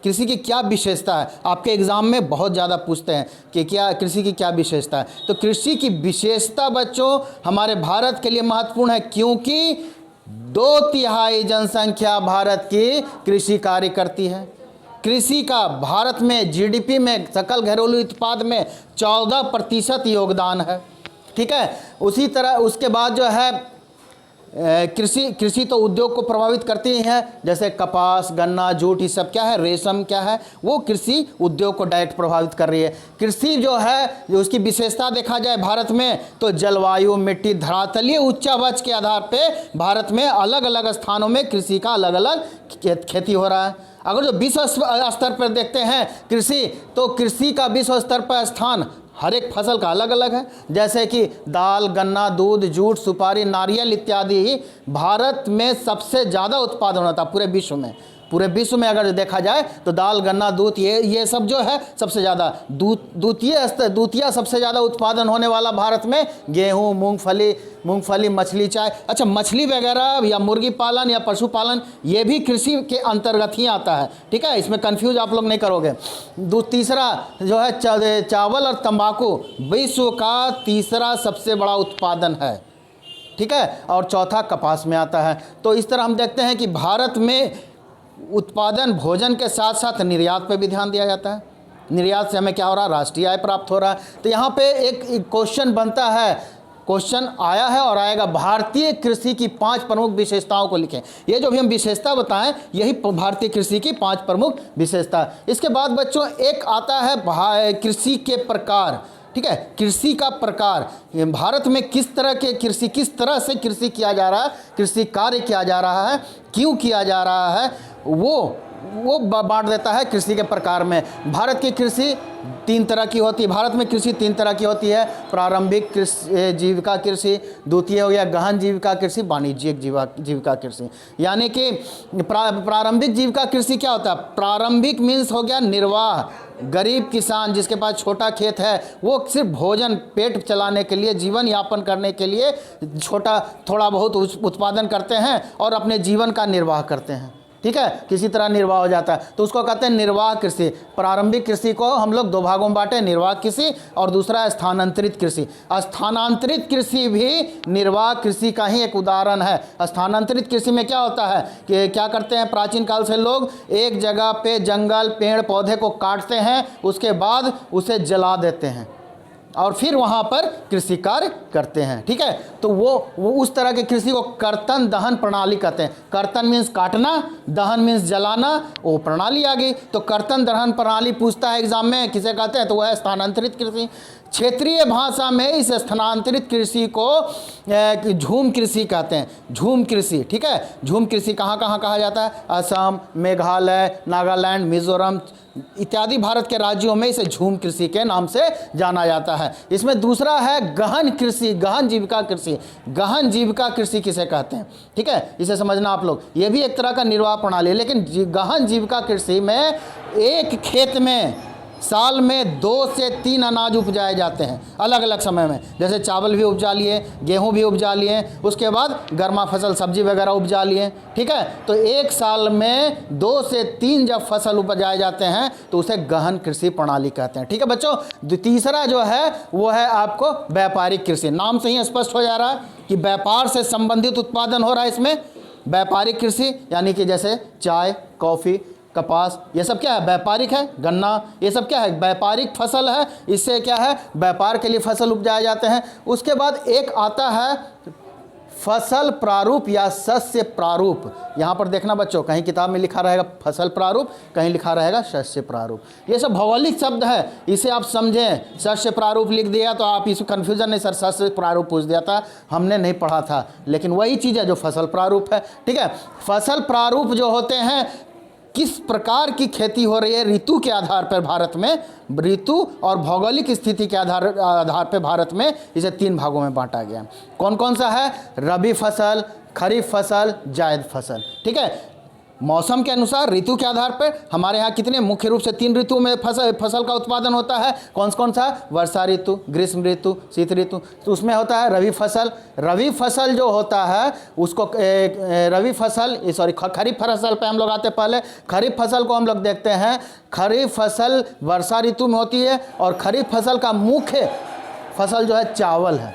कृषि की क्या विशेषता है? आपके एग्जाम में बहुत ज़्यादा पूछते हैं कि क्या कृषि की क्या विशेषता है। तो कृषि की विशेषता बच्चों हमारे भारत के लिए महत्वपूर्ण है क्योंकि 2/3 जनसंख्या भारत की कृषि कार्य करती है। कृषि का भारत में GDP में सकल घरेलू उत्पाद में 14% योगदान है। ठीक है। उसी तरह उसके बाद जो है कृषि तो उद्योग को प्रभावित करती ही है, जैसे कपास, गन्ना, जूट, ये सब क्या है, रेशम क्या है, वो कृषि उद्योग को डायरेक्ट प्रभावित कर रही है। कृषि जो है उसकी विशेषता देखा जाए भारत में तो जलवायु, मिट्टी, धरातलीय उच्चावच के आधार पे भारत में अलग अलग स्थानों में कृषि का अलग अलग खेती हो रहा है। अगर जो विश्व स्तर पर देखते हैं कृषि, तो कृषि का विश्व स्तर पर स्थान हर एक फसल का अलग अलग है। जैसे कि दाल, गन्ना, दूध, जूट, सुपारी, नारियल इत्यादि भारत में सबसे ज़्यादा उत्पादन होता है पूरे विश्व में। पूरे विश्व में अगर देखा जाए तो दाल, गन्ना, दूध, ये सब जो है सबसे ज़्यादा द्वितीय सबसे ज़्यादा उत्पादन होने वाला भारत में गेहूँ, मूंगफली, मछली, चाय। अच्छा, मछली वगैरह या मुर्गी पालन या पशुपालन ये भी कृषि के अंतर्गत ही आता है, ठीक है, इसमें कंफ्यूज आप लोग नहीं करोगे। तीसरा जो है चावल और तंबाकू विश्व का तीसरा सबसे बड़ा उत्पादन है, ठीक है, और चौथा कपास में आता है। तो इस तरह हम देखते हैं कि भारत में उत्पादन भोजन के साथ साथ निर्यात पे भी ध्यान दिया जाता है। निर्यात से हमें क्या हो रहा है, राष्ट्रीय आय प्राप्त हो रहा है। तो यहाँ पे एक क्वेश्चन बनता है, क्वेश्चन आया है और आएगा, भारतीय कृषि की 5 प्रमुख विशेषताओं को लिखें। ये जो भी हम विशेषता बताएं यही भारतीय कृषि की 5 प्रमुख विशेषता। इसके बाद बच्चों एक आता है कृषि के प्रकार, ठीक है, कृषि का प्रकार। भारत में किस तरह से कृषि किया जा रहा है, कृषि कार्य किया जा रहा है, क्यों किया जा रहा है, वो बांट देता है कृषि के प्रकार में। भारत की कृषि 3 तरह की होती है। भारत में कृषि 3 तरह की होती है, प्रारंभिक जीविका कृषि, द्वितीय हो गया गहन जीविका कृषि, वाणिज्यिक जीविका कृषि। यानी कि प्रारंभिक जीविका कृषि क्या होता है, प्रारंभिक मीन्स हो गया निर्वाह। गरीब किसान जिसके पास छोटा खेत है वो सिर्फ भोजन पेट चलाने के लिए, जीवन यापन करने के लिए थोड़ा बहुत उत्पादन करते हैं और अपने जीवन का निर्वाह करते हैं, ठीक है, किसी तरह निर्वाह हो जाता है, तो उसको कहते हैं निर्वाह कृषि। प्रारंभिक कृषि को हम लोग 2 भागों में बांटे, निर्वाह कृषि और दूसरा है स्थानांतरित कृषि। स्थानांतरित कृषि भी निर्वाह कृषि का ही एक उदाहरण है। स्थानांतरित कृषि में क्या होता है कि क्या करते हैं, प्राचीन काल से लोग एक जगह पे जंगल, पेड़ पौधे को काटते हैं, उसके बाद उसे जला देते हैं और फिर वहाँ पर कृषि कार्य करते हैं, ठीक है। तो वो उस तरह की कृषि को कर्तन दहन प्रणाली कहते हैं। कर्तन मीन्स काटना, दहन मीन्स जलाना, वो प्रणाली आ गई। तो कर्तन दहन प्रणाली पूछता है एग्जाम में, किसे कहते हैं, तो वह है स्थानांतरित कृषि। क्षेत्रीय भाषा में इस स्थानांतरित कृषि को झूम कृषि कहते हैं, झूम कृषि, ठीक है। झूम कृषि कहाँ कहा जाता है, असम, मेघालय, नागालैंड, मिजोरम इत्यादि भारत के राज्यों में इसे झूम कृषि के नाम से जाना जाता है। इसमें दूसरा है गहन कृषि, गहन जीविका कृषि। गहन जीविका कृषि किसे कहते हैं, ठीक है, इसे समझना आप लोग। ये भी एक तरह का निर्वाह प्रणाली है, लेकिन गहन जीविका कृषि में एक खेत में साल में 2 से 3 अनाज उपजाए जाते हैं अलग अलग समय में। जैसे चावल भी उपजा लिए, गेहूं भी उपजा लिए, उसके बाद गर्मा फसल सब्जी वगैरह उपजा लिए, ठीक है। तो एक साल में 2 से 3 जब फसल उपजाए जाते हैं तो उसे गहन कृषि प्रणाली कहते हैं, ठीक है बच्चों। तीसरा जो है वो है आपको व्यापारिक कृषि। नाम से ही स्पष्ट हो जा रहा है कि व्यापार से संबंधित उत्पादन हो रहा है इसमें। व्यापारिक कृषि यानी कि जैसे चाय, कॉफ़ी, कपास, ये सब क्या है, व्यापारिक है। गन्ना, ये सब क्या है, व्यापारिक फसल है। इससे क्या है, व्यापार के लिए फसल उपजाए जाते हैं। उसके बाद एक आता है फसल प्रारूप या शस्य प्रारूप। यहाँ पर देखना बच्चों, कहीं किताब में लिखा रहेगा फसल प्रारूप, कहीं लिखा रहेगा शस्य प्रारूप। ये सब भौगोलिक शब्द है, इसे आप समझें। शस्य प्रारूप लिख दिया तो आप इसमें कन्फ्यूजन नहीं, सर शस्य प्रारूप पूछ दिया था, हमने नहीं पढ़ा था, लेकिन वही चीज़ है जो फसल प्रारूप है, ठीक है। फसल प्रारूप जो होते हैं, किस प्रकार की खेती हो रही है ऋतु के आधार पर, भारत में ऋतु और भौगोलिक स्थिति के आधार पर भारत में इसे 3 भागों में बांटा गया। कौन कौन सा है, रबी फसल, खरीफ फसल, जायद फसल, ठीक है। मौसम के अनुसार, ऋतु के आधार पर हमारे यहाँ कितने मुख्य रूप से 3 ऋतु में फसल का उत्पादन होता है। कौन सा, वर्षा ऋतु, ग्रीष्म ऋतु, शीत ऋतु। तो उसमें होता है रबी फसल। रबी फसल जो होता है उसको खरीफ फसल पे हम लोग आते हैं। पहले खरीफ फसल को हम लोग देखते हैं। खरीफ फसल वर्षा ऋतु में होती है और खरीफ फसल का मुख्य फसल जो है चावल है,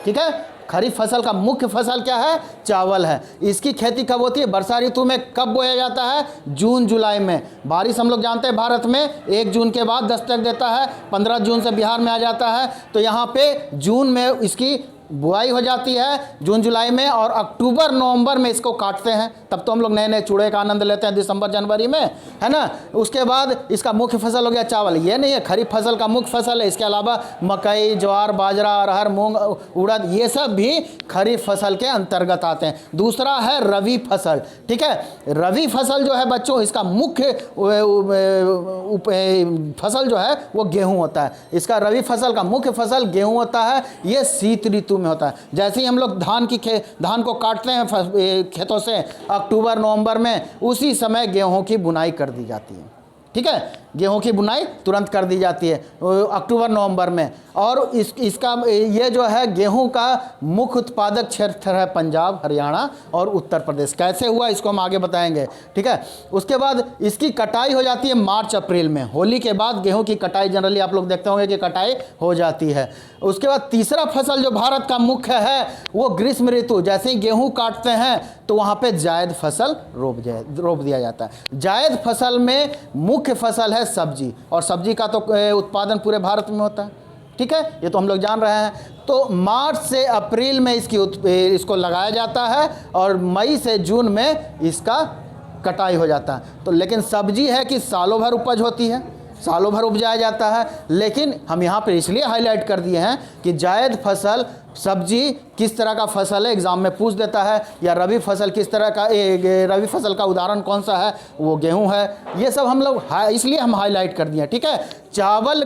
ठीक है। खरीफ फसल का मुख्य फसल क्या है? चावल है। इसकी खेती कब होती है? वर्षा ऋतु में। कब बोया जाता है? जून जुलाई में। बारिश हम लोग जानते हैं भारत में 1 जून के बाद दस्तक देता है, 15 जून से बिहार में आ जाता है। तो यहाँ पे जून में इसकी बुआई हो जाती है, जून जुलाई में, और अक्टूबर नवंबर में इसको काटते हैं। तब तो हम लोग नए नए चूड़े का आनंद लेते हैं दिसंबर जनवरी में, है ना। उसके बाद इसका मुख्य फसल हो गया चावल। ये नहीं है खरीफ फसल का मुख्य फसल है, इसके अलावा मकई, ज्वार, बाजरा, अरहर, मूंग, उड़द, ये सब भी खरीफ फसल के अंतर्गत आते हैं। दूसरा है रबी फसल, ठीक है। रबी फसल जो है बच्चों, इसका मुख्य फसल जो है वो गेहूँ होता है। इसका रबी फसल का मुख्य फसल गेहूँ होता है। ये शीत ऋतु में होता है। जैसे ही हम लोग धान को काटते हैं खेतों से अक्टूबर नवंबर में, उसी समय गेहूं की बुनाई कर दी जाती है, ठीक है। गेहूं की बुनाई तुरंत कर दी जाती है अक्टूबर नवंबर में। और इसका ये जो है गेहूं का मुख्य उत्पादक क्षेत्र है पंजाब, हरियाणा और उत्तर प्रदेश। कैसे हुआ इसको हम आगे बताएंगे, ठीक है। उसके बाद इसकी कटाई हो जाती है मार्च अप्रैल में। होली के बाद गेहूं की कटाई जनरली आप लोग देखते होंगे कि कटाई हो जाती है। उसके बाद तीसरा फसल जो भारत का मुख्य है वो ग्रीष्म ऋतु। जैसे ही गेहूँ काटते हैं तो वहाँ पे जायद फसल रोप दिया जाता है। जायद फसल में मुख्य फसल है सब्जी, और सब्जी का तो उत्पादन पूरे भारत में होता है, ठीक है। ये तो हम लोग जान रहे हैं। तो मार्च से अप्रैल में इसको लगाया जाता है और मई से जून में इसका कटाई हो जाता है। तो लेकिन सब्जी है कि सालों भर उपज होती है, सालों भर उपजाया जाता है। लेकिन हम यहाँ पर इसलिए हाईलाइट कर दिए हैं कि जायद फसल सब्जी किस तरह का फसल है, एग्जाम में पूछ देता है, या रबी फसल किस तरह का, रबी फसल का उदाहरण कौन सा है, वो गेहूं है। ये सब हम लोग इसलिए हम हाईलाइट कर दिए, ठीक है। चावल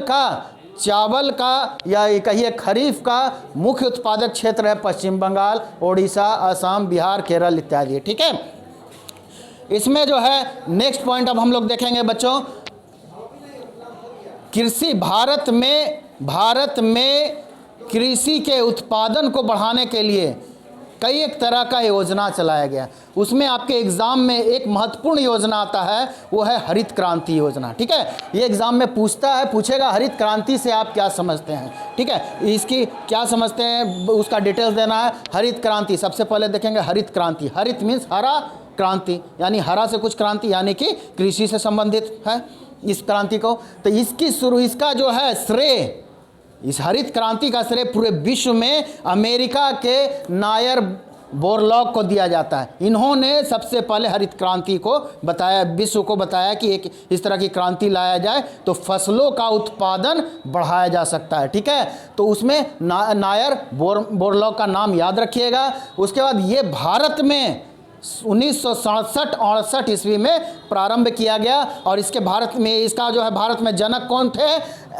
का या कहिए खरीफ का मुख्य उत्पादक क्षेत्र है पश्चिम बंगाल, ओडिशा, असम, बिहार, केरल इत्यादि, ठीक है। इसमें जो है नेक्स्ट पॉइंट अब हम लोग देखेंगे बच्चों, कृषि भारत में कृषि के उत्पादन को बढ़ाने के लिए कई एक तरह का योजना चलाया गया। उसमें आपके एग्जाम में एक महत्वपूर्ण योजना आता है, वो है हरित क्रांति योजना, ठीक है। ये एग्जाम में पूछेगा हरित क्रांति से आप क्या समझते हैं, ठीक है। इसकी क्या समझते हैं उसका डिटेल्स देना है। हरित क्रांति सबसे पहले देखेंगे। हरित क्रांति, हरित मीन्स हरा, क्रांति यानी हरा से कुछ क्रांति, यानी कि कृषि से संबंधित है इस क्रांति को। तो इसका जो है श्रेय, इस हरित क्रांति का श्रेय पूरे विश्व में अमेरिका के नायर बोरलॉग को दिया जाता है। इन्होंने सबसे पहले हरित क्रांति को बताया, विश्व को बताया कि एक इस तरह की क्रांति लाया जाए तो फसलों का उत्पादन बढ़ाया जा सकता है, ठीक है। तो उसमें नायर बोरलॉग का नाम याद रखिएगा। उसके बाद ये भारत में 1967-68 ईस्वी में प्रारंभ किया गया, और इसका जो है भारत में जनक कौन थे?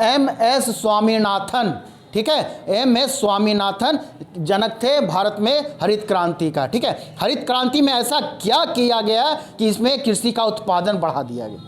MS स्वामीनाथन, ठीक है। MS स्वामीनाथन जनक थे भारत में हरित क्रांति का, ठीक है। हरित क्रांति में ऐसा क्या किया गया कि इसमें कृषि का उत्पादन बढ़ा दिया गया?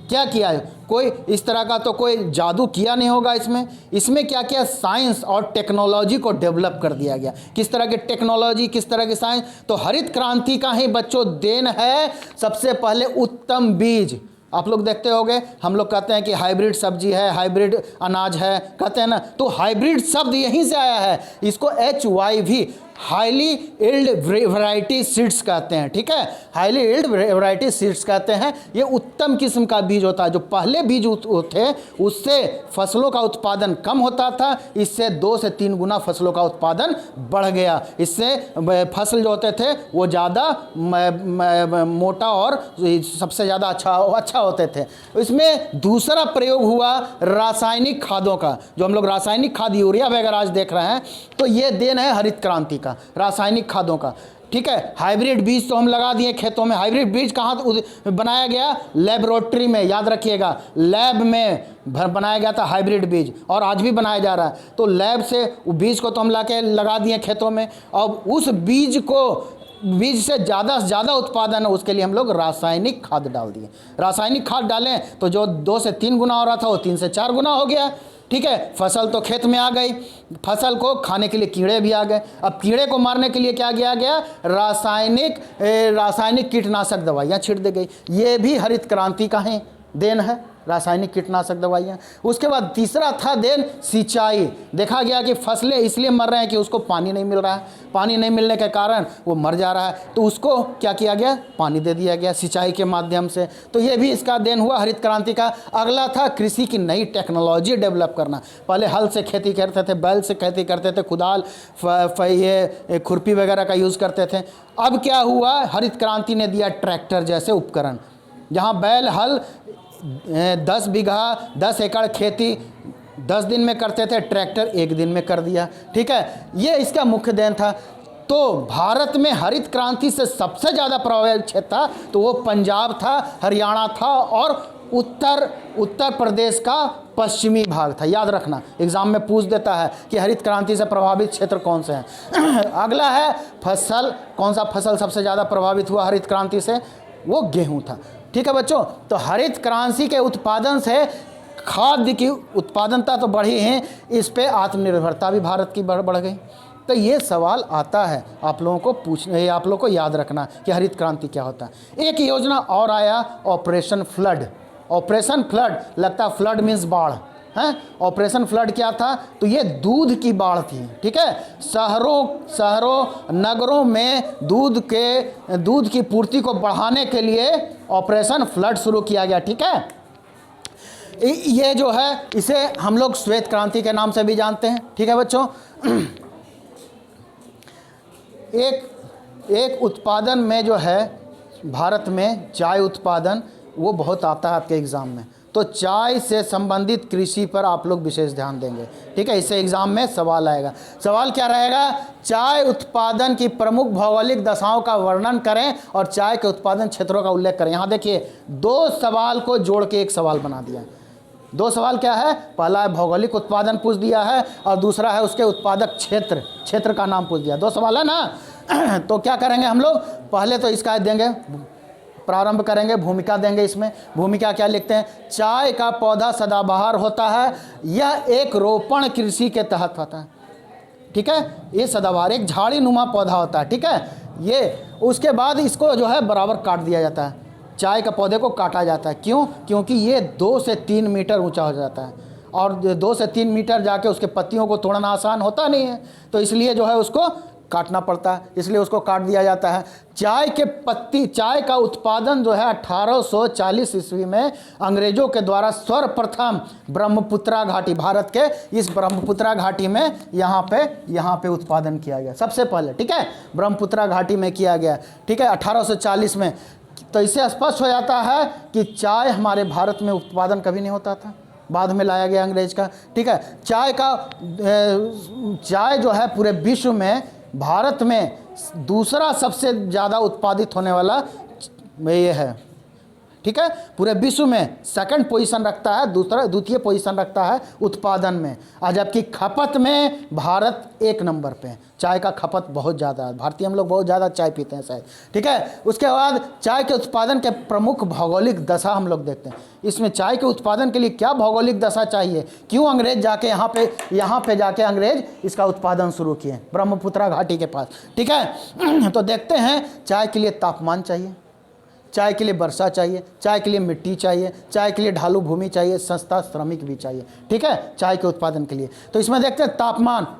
क्या किया है? कोई इस तरह का तो कोई जादू किया नहीं होगा। इसमें क्या किया? साइंस और टेक्नोलॉजी को डेवलप कर दिया गया। किस तरह की टेक्नोलॉजी, किस तरह की साइंस? तो हरित क्रांति का ही बच्चों देन है सबसे पहले उत्तम बीज। आप लोग देखते होंगे, हम लोग कहते हैं कि हाइब्रिड सब्जी है, हाइब्रिड अनाज है, कहते हैं ना। तो हाइब्रिड शब्द यहीं से आया है। इसको HYV highly yield variety seeds कहते हैं, ठीक है। हाईली इल्ड वैरायटी सीड्स कहते हैं। ये उत्तम किस्म का बीज होता है। जो पहले बीज थे उससे फसलों का उत्पादन कम होता था, इससे 2 से 3 गुना फसलों का उत्पादन बढ़ गया। इससे फसल जो होते थे वो ज़्यादा मोटा और सबसे ज़्यादा अच्छा होते थे। इसमें दूसरा प्रयोग हुआ रासायनिक खादों का। जो हम लोग रासायनिक खाद यूरिया वगैरह आज देख रहे हैं, तो ये देन है हरित क्रांति का, रासायनिक खादों का, ठीक है। हाइब्रिड बीज तो हम लगा दिए खेतों में। हाइब्रिड बीज कहाँ बनाया गया? लेबोरेटरी में, याद रखिएगा। लैब में बनाया गया था हाइब्रिड बीज, और आज भी बनाया जा रहा है। तो लैब से बीज को तो हम लगा दिए खेतों में। और उस बीज से ज़्यादा उत्पादन है, उसके लिए हम लोग रासायनिक खाद डाल दिए। रासायनिक खाद डालें तो जो 2 से 3 गुना हो रहा था वो 3 से 4 गुना हो गया, ठीक है। फसल तो खेत में आ गई, फसल को खाने के लिए कीड़े भी आ गए। अब कीड़े को मारने के लिए क्या किया गया? रासायनिक कीटनाशक दवाइयाँ छिड़ दी गई। ये भी हरित क्रांति का ही देन है, रासायनिक कीटनाशक दवाइयाँ। उसके बाद तीसरा था देन सिंचाई। देखा गया कि फसलें इसलिए मर रहे हैं कि उसको पानी नहीं मिल रहा है, पानी नहीं मिलने के कारण वो मर जा रहा है, तो उसको क्या किया गया, पानी दे दिया गया सिंचाई के माध्यम से। तो ये भी इसका देन हुआ हरित क्रांति का। अगला था कृषि की नई टेक्नोलॉजी डेवलप करना। पहले हल से खेती करते थे, बैल से खेती करते थे, कुदाल ये खुरपी वगैरह का यूज़ करते थे। अब क्या हुआ, हरित क्रांति ने दिया ट्रैक्टर जैसे उपकरण। जहाँ बैल हल 10 बीघा 10 एकड़ खेती 10 दिन में करते थे, ट्रैक्टर 1 दिन में कर दिया। ठीक है, ये इसका मुख्य देन था। तो भारत में हरित क्रांति से सबसे ज़्यादा प्रभावित क्षेत्र था तो वो पंजाब था, हरियाणा था और उत्तर प्रदेश का पश्चिमी भाग था। याद रखना, एग्जाम में पूछ देता है कि हरित क्रांति से प्रभावित क्षेत्र कौन से हैं। अगला है फसल। कौन सा फसल सबसे ज़्यादा प्रभावित हुआ हरित क्रांति से, वो गेहूं था। ठीक है बच्चों, तो हरित क्रांति के उत्पादन से खाद्य की उत्पादनता तो बढ़ी है, इस पे आत्मनिर्भरता भी भारत की बढ़ गई। तो ये सवाल आता है आप लोगों को पूछने, आप लोगों को याद रखना कि हरित क्रांति क्या होता है। एक योजना और आया, ऑपरेशन फ्लड। ऑपरेशन फ्लड, लगता फ्लड मीन्स बाढ़ है। ऑपरेशन फ्लड क्या था, तो ये दूध की बाढ़ थी। ठीक है, शहरों नगरों में दूध की पूर्ति को बढ़ाने के लिए ऑपरेशन फ्लड शुरू किया गया। ठीक है, ये जो है इसे हम लोग श्वेत क्रांति के नाम से भी जानते हैं। ठीक है बच्चों, एक उत्पादन में जो है भारत में चाय उत्पादन, वो बहुत आता है आपके एग्ज़ाम में। तो चाय से संबंधित कृषि पर आप लोग विशेष ध्यान देंगे। ठीक है, इससे एग्जाम में सवाल आएगा। सवाल क्या रहेगा, चाय उत्पादन की प्रमुख भौगोलिक दशाओं का वर्णन करें और चाय के उत्पादन क्षेत्रों का उल्लेख करें। यहाँ देखिए, 2 सवाल को जोड़ के एक सवाल बना दिया। 2 सवाल क्या है, पहला है भौगोलिक उत्पादन पूछ दिया है और दूसरा है उसके उत्पादक क्षेत्र का नाम पूछ दिया। 2 सवाल है ना। तो क्या करेंगे हम लोग, पहले तो इसका देंगे, प्रारंभ करेंगे, भूमिका देंगे। इसमें भूमिका क्या लिखते हैं, चाय का पौधा सदाबहार होता है, यह एक रोपण कृषि के तहत होता है। ठीक है, ये सदाबहार एक झाड़ी नुमा पौधा होता है। ठीक है, ये उसके बाद इसको जो है बराबर काट दिया जाता है। चाय के पौधे को काटा जाता है, क्यों, क्योंकि ये 2 से 3 मीटर ऊंचा हो जाता है और 2 से 3 मीटर जाके उसके पत्तियों को तोड़ना आसान होता नहीं है, तो इसलिए जो है उसको काटना पड़ता है, इसलिए उसको काट दिया जाता है। चाय का उत्पादन जो है 1840 ईस्वी में अंग्रेजों के द्वारा सर्वप्रथम ब्रह्मपुत्रा घाटी, भारत के इस ब्रह्मपुत्रा घाटी में यहाँ पे उत्पादन किया गया सबसे पहले। ठीक है, ब्रह्मपुत्रा घाटी में किया गया। ठीक है, 1840 में। तो इससे स्पष्ट हो जाता है कि चाय हमारे भारत में उत्पादन कभी नहीं होता था, बाद में लाया गया अंग्रेज का। ठीक है, चाय जो है पूरे विश्व में भारत में दूसरा सबसे ज़्यादा उत्पादित होने वाला ये है। ठीक है, पूरे विश्व में सेकंड पोजीशन रखता है, द्वितीय पोजीशन रखता है उत्पादन में, और जबकि खपत में भारत 1 नंबर पे है। चाय का खपत बहुत ज़्यादा है, भारतीय हम लोग बहुत ज़्यादा चाय पीते हैं शायद। ठीक है, उसके बाद चाय के उत्पादन के प्रमुख भौगोलिक दशा हम लोग देखते हैं। इसमें चाय के उत्पादन के लिए क्या भौगोलिक दशा चाहिए, क्यों अंग्रेज जाके यहाँ पे जाके अंग्रेज इसका उत्पादन शुरू किए ब्रह्मपुत्रा घाटी के पास। ठीक है, तो देखते हैं, चाय के लिए तापमान चाहिए, चाय के लिए वर्षा चाहिए, चाय के लिए मिट्टी चाहिए, चाय के लिए ढालू भूमि चाहिए, सस्ता श्रमिक भी चाहिए। ठीक है, चाय के उत्पादन के लिए। तो इसमें देखते हैं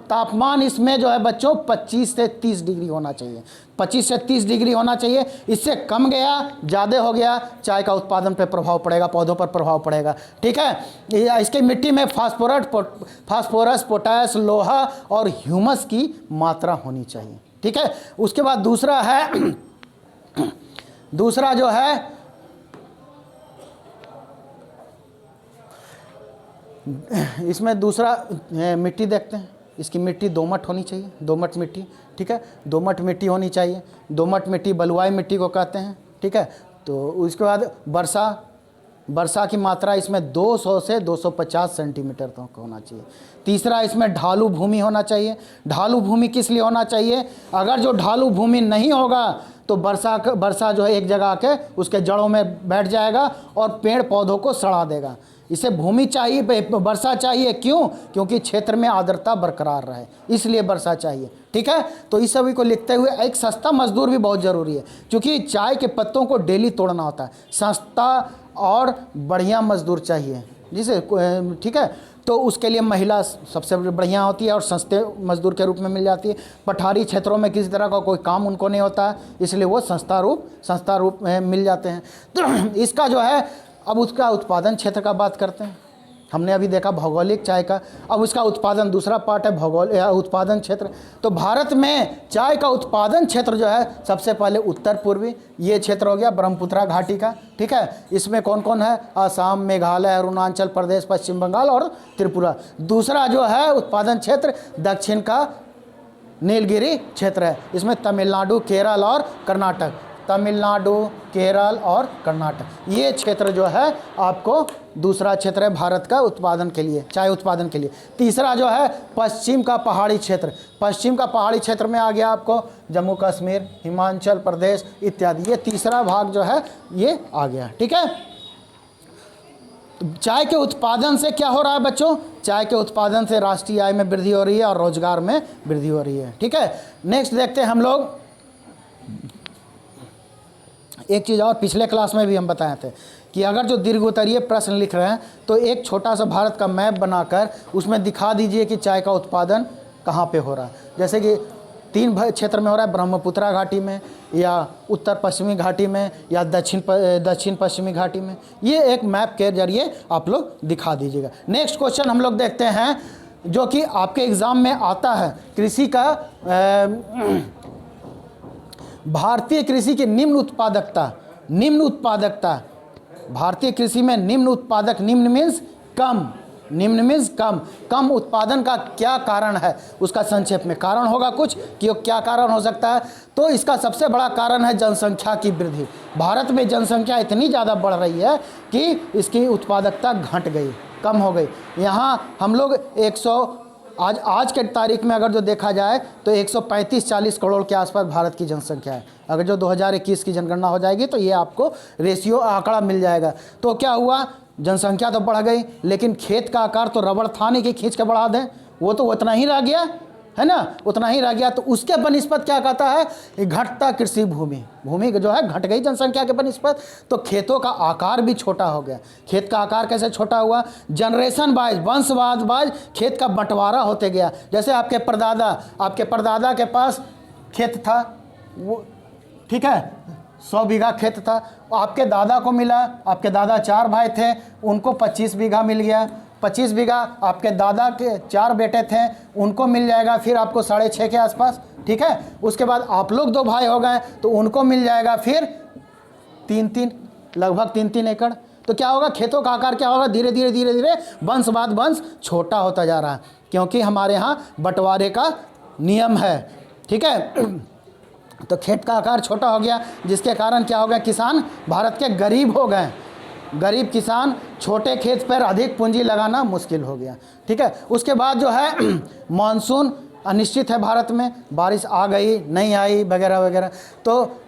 तापमान इसमें जो है बच्चों 25 से 30 डिग्री होना चाहिए, 25 से 30 डिग्री होना चाहिए। इससे कम गया, ज़्यादा हो गया, चाय का उत्पादन पर प्रभाव पड़ेगा, पौधों पर प्रभाव पड़ेगा। ठीक है, इसकी मिट्टी में फास्फोरस, पोटास, लोहा और ह्यूमस की मात्रा होनी चाहिए। ठीक है, उसके बाद दूसरा जो है इसमें दूसरा मिट्टी देखते हैं। इसकी मिट्टी दोमट होनी चाहिए, दोमट मिट्टी। ठीक है, दोमट मिट्टी होनी चाहिए। दोमट मिट्टी बलुआई मिट्टी को कहते हैं। ठीक है, तो उसके बाद वर्षा की मात्रा इसमें 200 से 250 सेंटीमीटर तक होना चाहिए। तीसरा, इसमें ढालू भूमि होना चाहिए। ढालू भूमि किस लिए होना चाहिए, अगर जो ढालू भूमि नहीं होगा तो वर्षा जो है एक जगह आके उसके जड़ों में बैठ जाएगा और पेड़ पौधों को सड़ा देगा। इसे भूमि चाहिए, वर्षा चाहिए, क्यों, क्योंकि क्षेत्र में आर्द्रता बरकरार रहे, इसलिए वर्षा चाहिए। ठीक है, तो इस सभी को लिखते हुए एक सस्ता मजदूर भी बहुत ज़रूरी है, क्योंकि चाय के पत्तों को डेली तोड़ना होता है। सस्ता और बढ़िया मजदूर चाहिए, जिसे ठीक है, तो उसके लिए महिला सबसे बढ़िया होती है और सस्ते मजदूर के रूप में मिल जाती है। पठारी क्षेत्रों में किसी तरह का कोई काम उनको नहीं होता है, इसलिए वो संस्था रूप में मिल जाते हैं। तो इसका जो है, अब उसका उत्पादन क्षेत्र का बात करते हैं। हमने अभी देखा भौगोलिक चाय का, अब उसका उत्पादन दूसरा पार्ट है उत्पादन क्षेत्र। तो भारत में चाय का उत्पादन क्षेत्र जो है, सबसे पहले उत्तर पूर्वी ये क्षेत्र हो गया ब्रह्मपुत्रा घाटी का, ठीक है। इसमें कौन कौन है? असम, मेघालय, अरुणाचल प्रदेश, पश्चिम बंगाल और त्रिपुरा। दूसरा जो है उत्पादन क्षेत्र दक्षिण का नीलगिरी क्षेत्र है, इसमें तमिलनाडु, केरल और कर्नाटक, तमिलनाडु, केरल और कर्नाटक, ये क्षेत्र जो है आपको दूसरा क्षेत्र है भारत का उत्पादन के लिए, चाय उत्पादन के लिए। तीसरा जो है पश्चिम का पहाड़ी क्षेत्र, पश्चिम का पहाड़ी क्षेत्र में आ गया आपको जम्मू कश्मीर, हिमाचल प्रदेश इत्यादि, ये तीसरा भाग जो है ये आ गया, ठीक है। चाय के उत्पादन से क्या हो रहा है बच्चों? चाय के उत्पादन से राष्ट्रीय आय में वृद्धि हो रही है और रोजगार में वृद्धि हो रही है, ठीक है। नेक्स्ट देखते हैं हम लोग, एक चीज़ और पिछले क्लास में भी हम बताए थे कि अगर जो दीर्घोत्तरीय प्रश्न लिख रहे हैं तो एक छोटा सा भारत का मैप बनाकर उसमें दिखा दीजिए कि चाय का उत्पादन कहाँ पे हो रहा है। जैसे कि 3 क्षेत्र में हो रहा है, ब्रह्मपुत्रा घाटी में या उत्तर पश्चिमी घाटी में या दक्षिण पश्चिमी घाटी में, ये एक मैप के जरिए आप लोग दिखा दीजिएगा। नेक्स्ट क्वेश्चन हम लोग देखते हैं जो कि आपके एग्ज़ाम में आता है, कृषि का भारतीय कृषि की निम्न उत्पादकता, भारतीय कृषि में निम्न उत्पादक, निम्न मीन्स कम, निम्न मीन्स कम, कम उत्पादन का क्या कारण है? उसका संक्षेप में कारण होगा कुछ कि क्या कारण हो सकता है। तो इसका सबसे बड़ा कारण है जनसंख्या की वृद्धि। भारत में जनसंख्या इतनी ज़्यादा बढ़ रही है कि इसकी उत्पादकता घट गई, कम हो गई। यहाँ हम लोग आज के तारीख में अगर जो देखा जाए तो 135-40 करोड़ के आसपास भारत की जनसंख्या है। अगर जो 2021 की जनगणना हो जाएगी तो ये आपको रेशियो आंकड़ा मिल जाएगा। तो क्या हुआ, जनसंख्या तो बढ़ गई लेकिन खेत का आकार तो रबड़ था नहीं कि खींच के बढ़ा दें, वो तो उतना ही रह गया है ना, उतना ही रह गया। तो उसके बनिस्पत क्या कहता है, घटता कृषि भूमि, भूमि जो है घट गई जनसंख्या के बनिस्पत, तो खेतों का आकार भी छोटा हो गया। खेत का आकार कैसे छोटा हुआ? जनरेशन वाइज, वंशवाद वाइज खेत का बंटवारा होते गया। जैसे आपके परदादा के पास खेत था, वो ठीक है 100 बीघा खेत था, आपके दादा को मिला, आपके दादा 4 भाई थे, उनको 25 बीघा मिल गया। 25 बीघा आपके दादा के 4 बेटे थे, उनको मिल जाएगा फिर आपको 6.5 के आसपास, ठीक है। उसके बाद आप लोग 2 भाई हो गए तो उनको मिल जाएगा फिर 3 लगभग 3 एकड़। तो क्या होगा, खेतों का आकार क्या होगा, धीरे धीरे वंश बाद वंश छोटा होता जा रहा है, क्योंकि हमारे यहाँ बंटवारे का नियम है, ठीक है। तो खेत का आकार छोटा हो गया, जिसके कारण क्या हो गया, किसान भारत के गरीब हो गए। गरीब किसान छोटे खेत पर अधिक पूंजी लगाना मुश्किल हो गया, ठीक है। उसके बाद जो है मानसून अनिश्चित है भारत में, बारिश आ गई नहीं आई वगैरह वगैरह। तो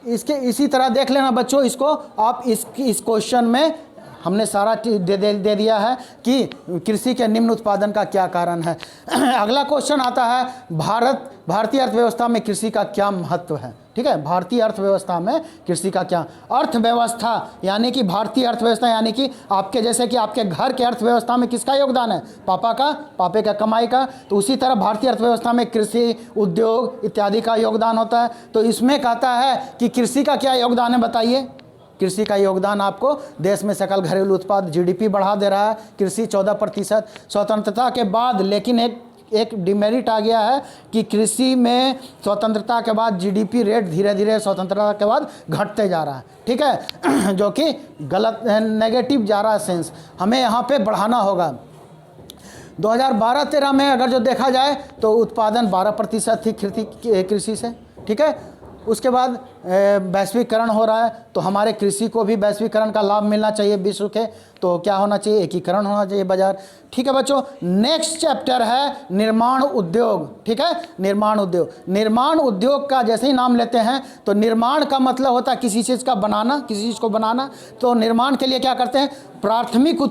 इसी तरह देख लेना बच्चों, इसको आप इस क्वेश्चन में हमने सारा दे दिया है कि कृषि के निम्न उत्पादन का क्या कारण है। अगला क्वेश्चन आता है, भारतीय अर्थव्यवस्था में कृषि का क्या महत्व है, ठीक है। भारतीय अर्थव्यवस्था में कृषि का क्या, अर्थव्यवस्था यानी कि भारतीय अर्थव्यवस्था यानी कि आपके जैसे कि आपके घर के अर्थव्यवस्था में किसका योगदान है, पापे का कमाई का। तो उसी तरह भारतीय अर्थव्यवस्था में कृषि, उद्योग इत्यादि का योगदान होता है। तो इसमें कहता है कि कृषि का क्या योगदान है, बताइए। कृषि का योगदान आपको देश में सकल घरेलू उत्पाद जीडीपी बढ़ा दे रहा है। कृषि 14% स्वतंत्रता के बाद, लेकिन एक डिमेरिट आ गया है कि कृषि में स्वतंत्रता के बाद जीडीपी रेट धीरे धीरे स्वतंत्रता के बाद घटते जा रहा है, ठीक है, जो कि गलत नेगेटिव जा रहा है सेंस, हमें यहाँ पे बढ़ाना होगा। 2012-13 में अगर जो देखा जाए तो उत्पादन 12% थी कृषि से, ठीक है। उसके बाद वैश्वीकरण हो रहा है, तो हमारे कृषि को भी वैश्वीकरण का लाभ मिलना चाहिए विश्व के। तो क्या होना चाहिए, एकीकरण होना चाहिए बाजार, ठीक है बच्चों। नेक्स्ट चैप्टर है निर्माण उद्योग, ठीक है। निर्माण उद्योग का जैसे ही नाम लेते हैं तो निर्माण का मतलब होता है किसी चीज़ का बनाना, किसी चीज़ को बनाना। तो निर्माण के लिए क्या करते हैं, प्राथमिक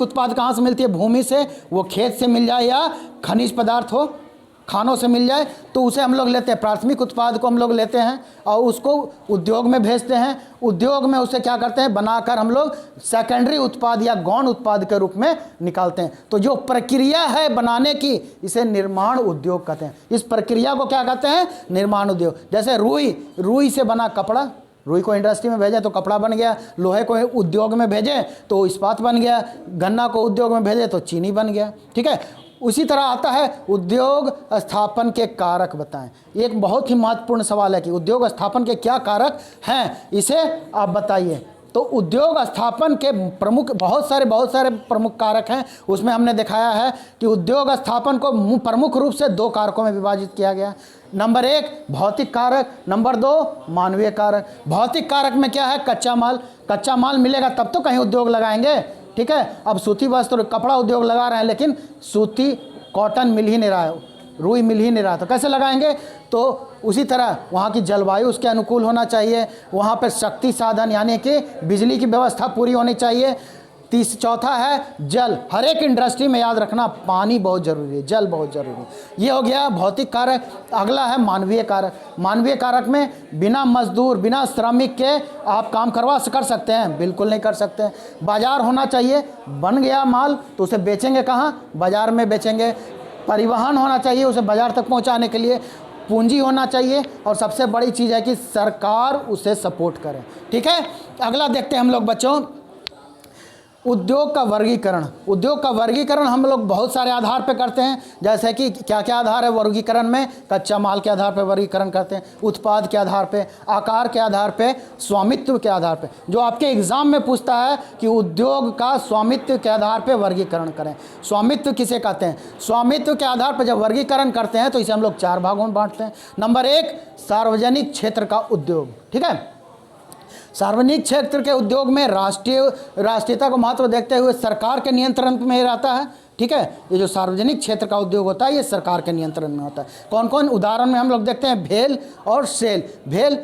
उत्पाद कहाँ से मिलती है, भूमि से, वो खेत से मिल जाए या खनिज पदार्थ हो, खानों से मिल जाए तो उसे हम लोग लेते हैं, प्राथमिक उत्पाद को हम लोग लेते हैं और उसको उद्योग में भेजते हैं। उद्योग में उसे क्या करते हैं, बनाकर हम लोग सेकेंडरी उत्पाद या गौण उत्पाद के रूप में निकालते हैं। तो जो प्रक्रिया है बनाने की, इसे निर्माण उद्योग कहते हैं। इस प्रक्रिया को क्या कहते हैं, निर्माण उद्योग। जैसे रुई से बना कपड़ा, रुई को इंडस्ट्री में भेजें तो कपड़ा बन गया, लोहे को उद्योग में भेजें तो इस्पात बन गया, गन्ना को उद्योग में भेजें तो चीनी बन गया। ठीक है, उसी तरह आता है उद्योग स्थापन के कारक बताएं। एक बहुत ही महत्वपूर्ण सवाल है कि उद्योग स्थापन के क्या कारक हैं, इसे आप बताइए। तो उद्योग स्थापन के प्रमुख बहुत सारे प्रमुख कारक हैं। उसमें हमने दिखाया है कि उद्योग स्थापन को प्रमुख रूप से 2 कारकों में विभाजित किया गया। नंबर 1 भौतिक कारक, नंबर 2 मानवीय कारक। भौतिक कारक में क्या है, कच्चा माल मिलेगा तब तो कहीं उद्योग लगाएंगे। ठीक है, अब सूती वस्त्र कपड़ा उद्योग लगा रहे हैं लेकिन सूती कॉटन मिल ही नहीं रहा है, रुई मिल ही नहीं रहा, तो कैसे लगाएंगे। तो उसी तरह वहाँ की जलवायु उसके अनुकूल होना चाहिए, वहाँ पर शक्ति साधन यानी कि बिजली की व्यवस्था पूरी होनी चाहिए। चौथा है जल। हर एक इंडस्ट्री में याद रखना पानी बहुत ज़रूरी है, जल बहुत ज़रूरी है। ये हो गया भौतिक कारक। अगला है मानवीय कारक। मानवीय कारक में बिना मजदूर, बिना श्रमिक के आप काम कर सकते हैं, बिल्कुल नहीं कर सकते। बाजार होना चाहिए, बन गया माल तो उसे बेचेंगे कहाँ, बाजार में बेचेंगे। परिवहन होना चाहिए उसे बाजार तक पहुँचाने के लिए। पूंजी होना चाहिए और सबसे बड़ी चीज़ है कि सरकार उसे सपोर्ट करे। ठीक है, अगला देखते हैं हम लोग बच्चों, उद्योग का वर्गीकरण। उद्योग का वर्गीकरण हम लोग बहुत सारे आधार पे करते हैं। जैसे कि क्या क्या आधार है वर्गीकरण में, कच्चा माल के आधार पे वर्गीकरण करते हैं, उत्पाद के आधार पे, आकार के आधार पे, स्वामित्व के आधार पे। जो आपके एग्जाम में पूछता है कि उद्योग का स्वामित्व के आधार पे वर्गीकरण करें। स्वामित्व किसे कहते हैं, स्वामित्व के आधार पर जब वर्गीकरण करते हैं तो इसे हम लोग 4 भागों में बांटते हैं। नंबर 1 सार्वजनिक क्षेत्र का उद्योग। ठीक है, सार्वजनिक क्षेत्र के उद्योग में राष्ट्रीयता को महत्व देखते हुए सरकार के नियंत्रण में रहता है। ठीक है, ये जो सार्वजनिक क्षेत्र का उद्योग होता है ये सरकार के नियंत्रण में होता है। कौन कौन उदाहरण में हम लोग देखते हैं, भेल और सेल। भेल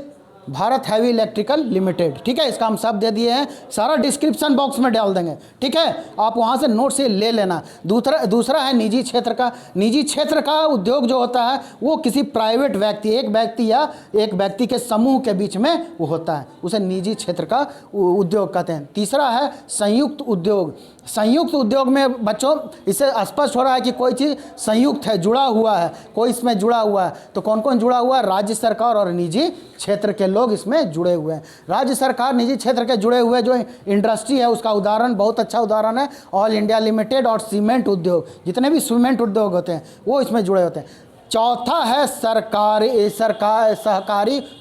भारत हैवी इलेक्ट्रिकल लिमिटेड। ठीक है, इसका हम सब दे दिए हैं, सारा डिस्क्रिप्शन बॉक्स में डाल देंगे। ठीक है, आप वहाँ से नोट से ले लेना। दूसरा है निजी क्षेत्र का। निजी क्षेत्र का उद्योग जो होता है वो किसी प्राइवेट व्यक्ति, एक व्यक्ति या एक व्यक्ति के समूह के बीच में वो होता है, उसे निजी क्षेत्र का उद्योग कहते हैं। तीसरा है संयुक्त उद्योग। संयुक्त उद्योग में बच्चों इससे स्पष्ट हो रहा है कि कोई चीज़ संयुक्त है, जुड़ा हुआ है, कोई इसमें जुड़ा हुआ है। तो कौन कौन जुड़ा हुआ है, राज्य सरकार और निजी क्षेत्र के लोग इसमें जुड़े हुए हैं। राज्य सरकार निजी क्षेत्र के जुड़े हुए जो इंडस्ट्री है उसका उदाहरण, बहुत अच्छा उदाहरण है ऑल इंडिया लिमिटेड और सीमेंट उद्योग। जितने भी सीमेंट उद्योग होते हैं वो इसमें जुड़े होते हैं। चौथा है सहकारी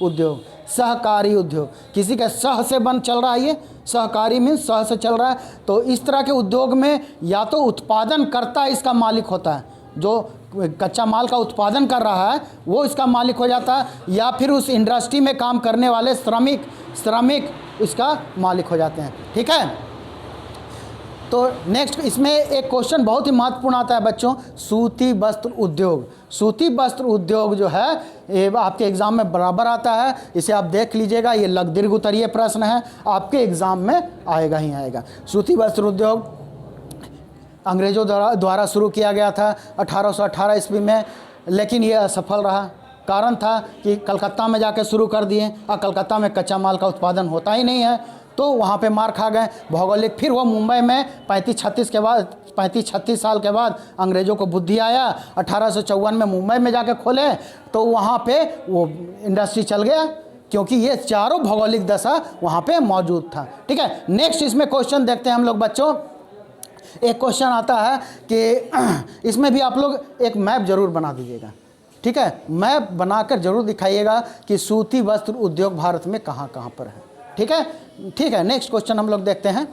उद्योग। सहकारी उद्योग किसी के सह से चल रहा है, ये सहकारी मीन्स सह से चल रहा है। तो इस तरह के उद्योग में या तो उत्पादन करता इसका मालिक होता है, जो कच्चा माल का उत्पादन कर रहा है वो इसका मालिक हो जाता है, या फिर उस इंडस्ट्री में काम करने वाले श्रमिक इसका मालिक हो जाते हैं। ठीक है, तो नेक्स्ट इसमें एक क्वेश्चन बहुत ही महत्वपूर्ण आता है बच्चों, सूती वस्त्र उद्योग। सूती वस्त्र उद्योग जो है ये आपके एग्ज़ाम में बराबर आता है, इसे आप देख लीजिएगा, ये दीर्घ उत्तरीय प्रश्न है, आपके एग्ज़ाम में आएगा ही आएगा। सूती वस्त्र उद्योग अंग्रेज़ों द्वारा शुरू किया गया था 1818 ईस्वी में, लेकिन ये असफल रहा। कारण था कि कलकत्ता में जाके शुरू कर दिए और कलकत्ता में कच्चा माल का उत्पादन होता ही नहीं है, तो वहाँ पे मार खा गए भौगोलिक। फिर वो मुंबई में 35-36 साल के बाद अंग्रेज़ों को बुद्धि आया, 1854 में मुंबई में जाके खोले तो वहाँ पे वो इंडस्ट्री चल गया, क्योंकि ये चारों भौगोलिक दशा वहाँ पे मौजूद था। ठीक है, नेक्स्ट इसमें क्वेश्चन देखते हैं हम लोग बच्चों। एक क्वेश्चन आता है कि इसमें भी आप लोग एक मैप जरूर बना दीजिएगा। ठीक है, मैप बनाकर जरूर दिखाइएगा कि सूती वस्त्र उद्योग भारत में कहाँ कहाँ पर है। ठीक है, नेक्स्ट क्वेश्चन हम लोग देखते हैं।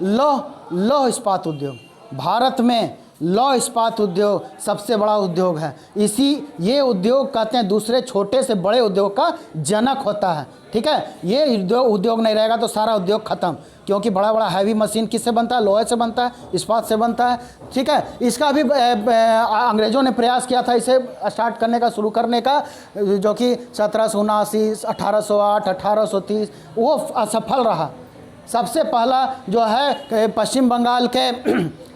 लौह इस्पात उद्योग। भारत में लौह इस्पात उद्योग सबसे बड़ा उद्योग है। ये उद्योग कहते हैं दूसरे छोटे से बड़े उद्योग का जनक होता है। ठीक है, ये उद्योग नहीं रहेगा तो सारा उद्योग खत्म, क्योंकि बड़ा बड़ा हैवी मशीन किससे बनता है, लोहे से बनता है, इस्पात से बनता है। ठीक है, इसका भी अंग्रेज़ों ने प्रयास किया था इसे स्टार्ट करने का, शुरू करने का, जो कि 1779, 1808, 1830 वो असफल रहा। सबसे पहला जो है पश्चिम बंगाल के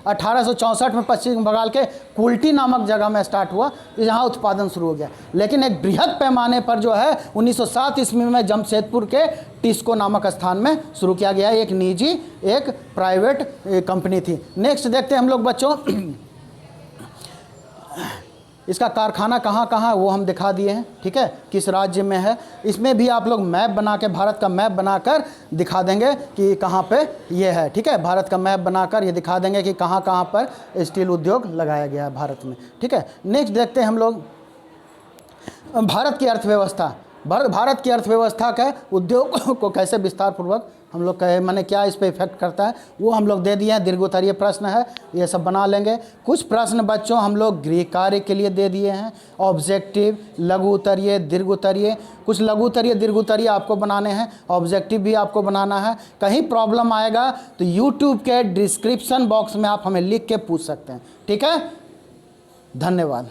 1864 में पश्चिम बंगाल के कुल्टी नामक जगह में स्टार्ट हुआ, यहाँ उत्पादन शुरू हो गया। लेकिन एक बृहद पैमाने पर जो है 1907 ईस्वी में जमशेदपुर के टिस्को नामक स्थान में शुरू किया गया। एक निजी एक प्राइवेट कंपनी थी। नेक्स्ट देखते हैं हम लोग बच्चों, इसका कारखाना कहाँ कहाँ वो हम दिखा दिए हैं, ठीक है, किस राज्य में है। इसमें भी आप लोग मैप बना के, भारत का मैप बनाकर दिखा देंगे कि कहाँ पे ये है, ठीक है। भारत का मैप बनाकर ये दिखा देंगे कि कहाँ कहाँ पर स्टील उद्योग लगाया गया है भारत में, ठीक है। नेक्स्ट देखते हैं हम लोग भारत की अर्थव्यवस्था। भारत की अर्थव्यवस्था का उद्योग को कैसे विस्तार पूर्वक हम लोग कहे, माने क्या इस पे इफेक्ट करता है, वो हम लोग दे दिए हैं। दीर्घोत्तरीय प्रश्न है, ये सब बना लेंगे। कुछ प्रश्न बच्चों हम लोग गृह कार्य के लिए दे दिए हैं, ऑब्जेक्टिव, लघु उत्तरीय, दीर्घ उत्तरीय। कुछ लघु उत्तरीय दीर्घ उत्तरीय आपको बनाने हैं, ऑब्जेक्टिव भी आपको बनाना है। कहीं प्रॉब्लम आएगा तो यूट्यूब के डिस्क्रिप्शन बॉक्स में आप हमें लिख के पूछ सकते हैं, ठीक है। धन्यवाद।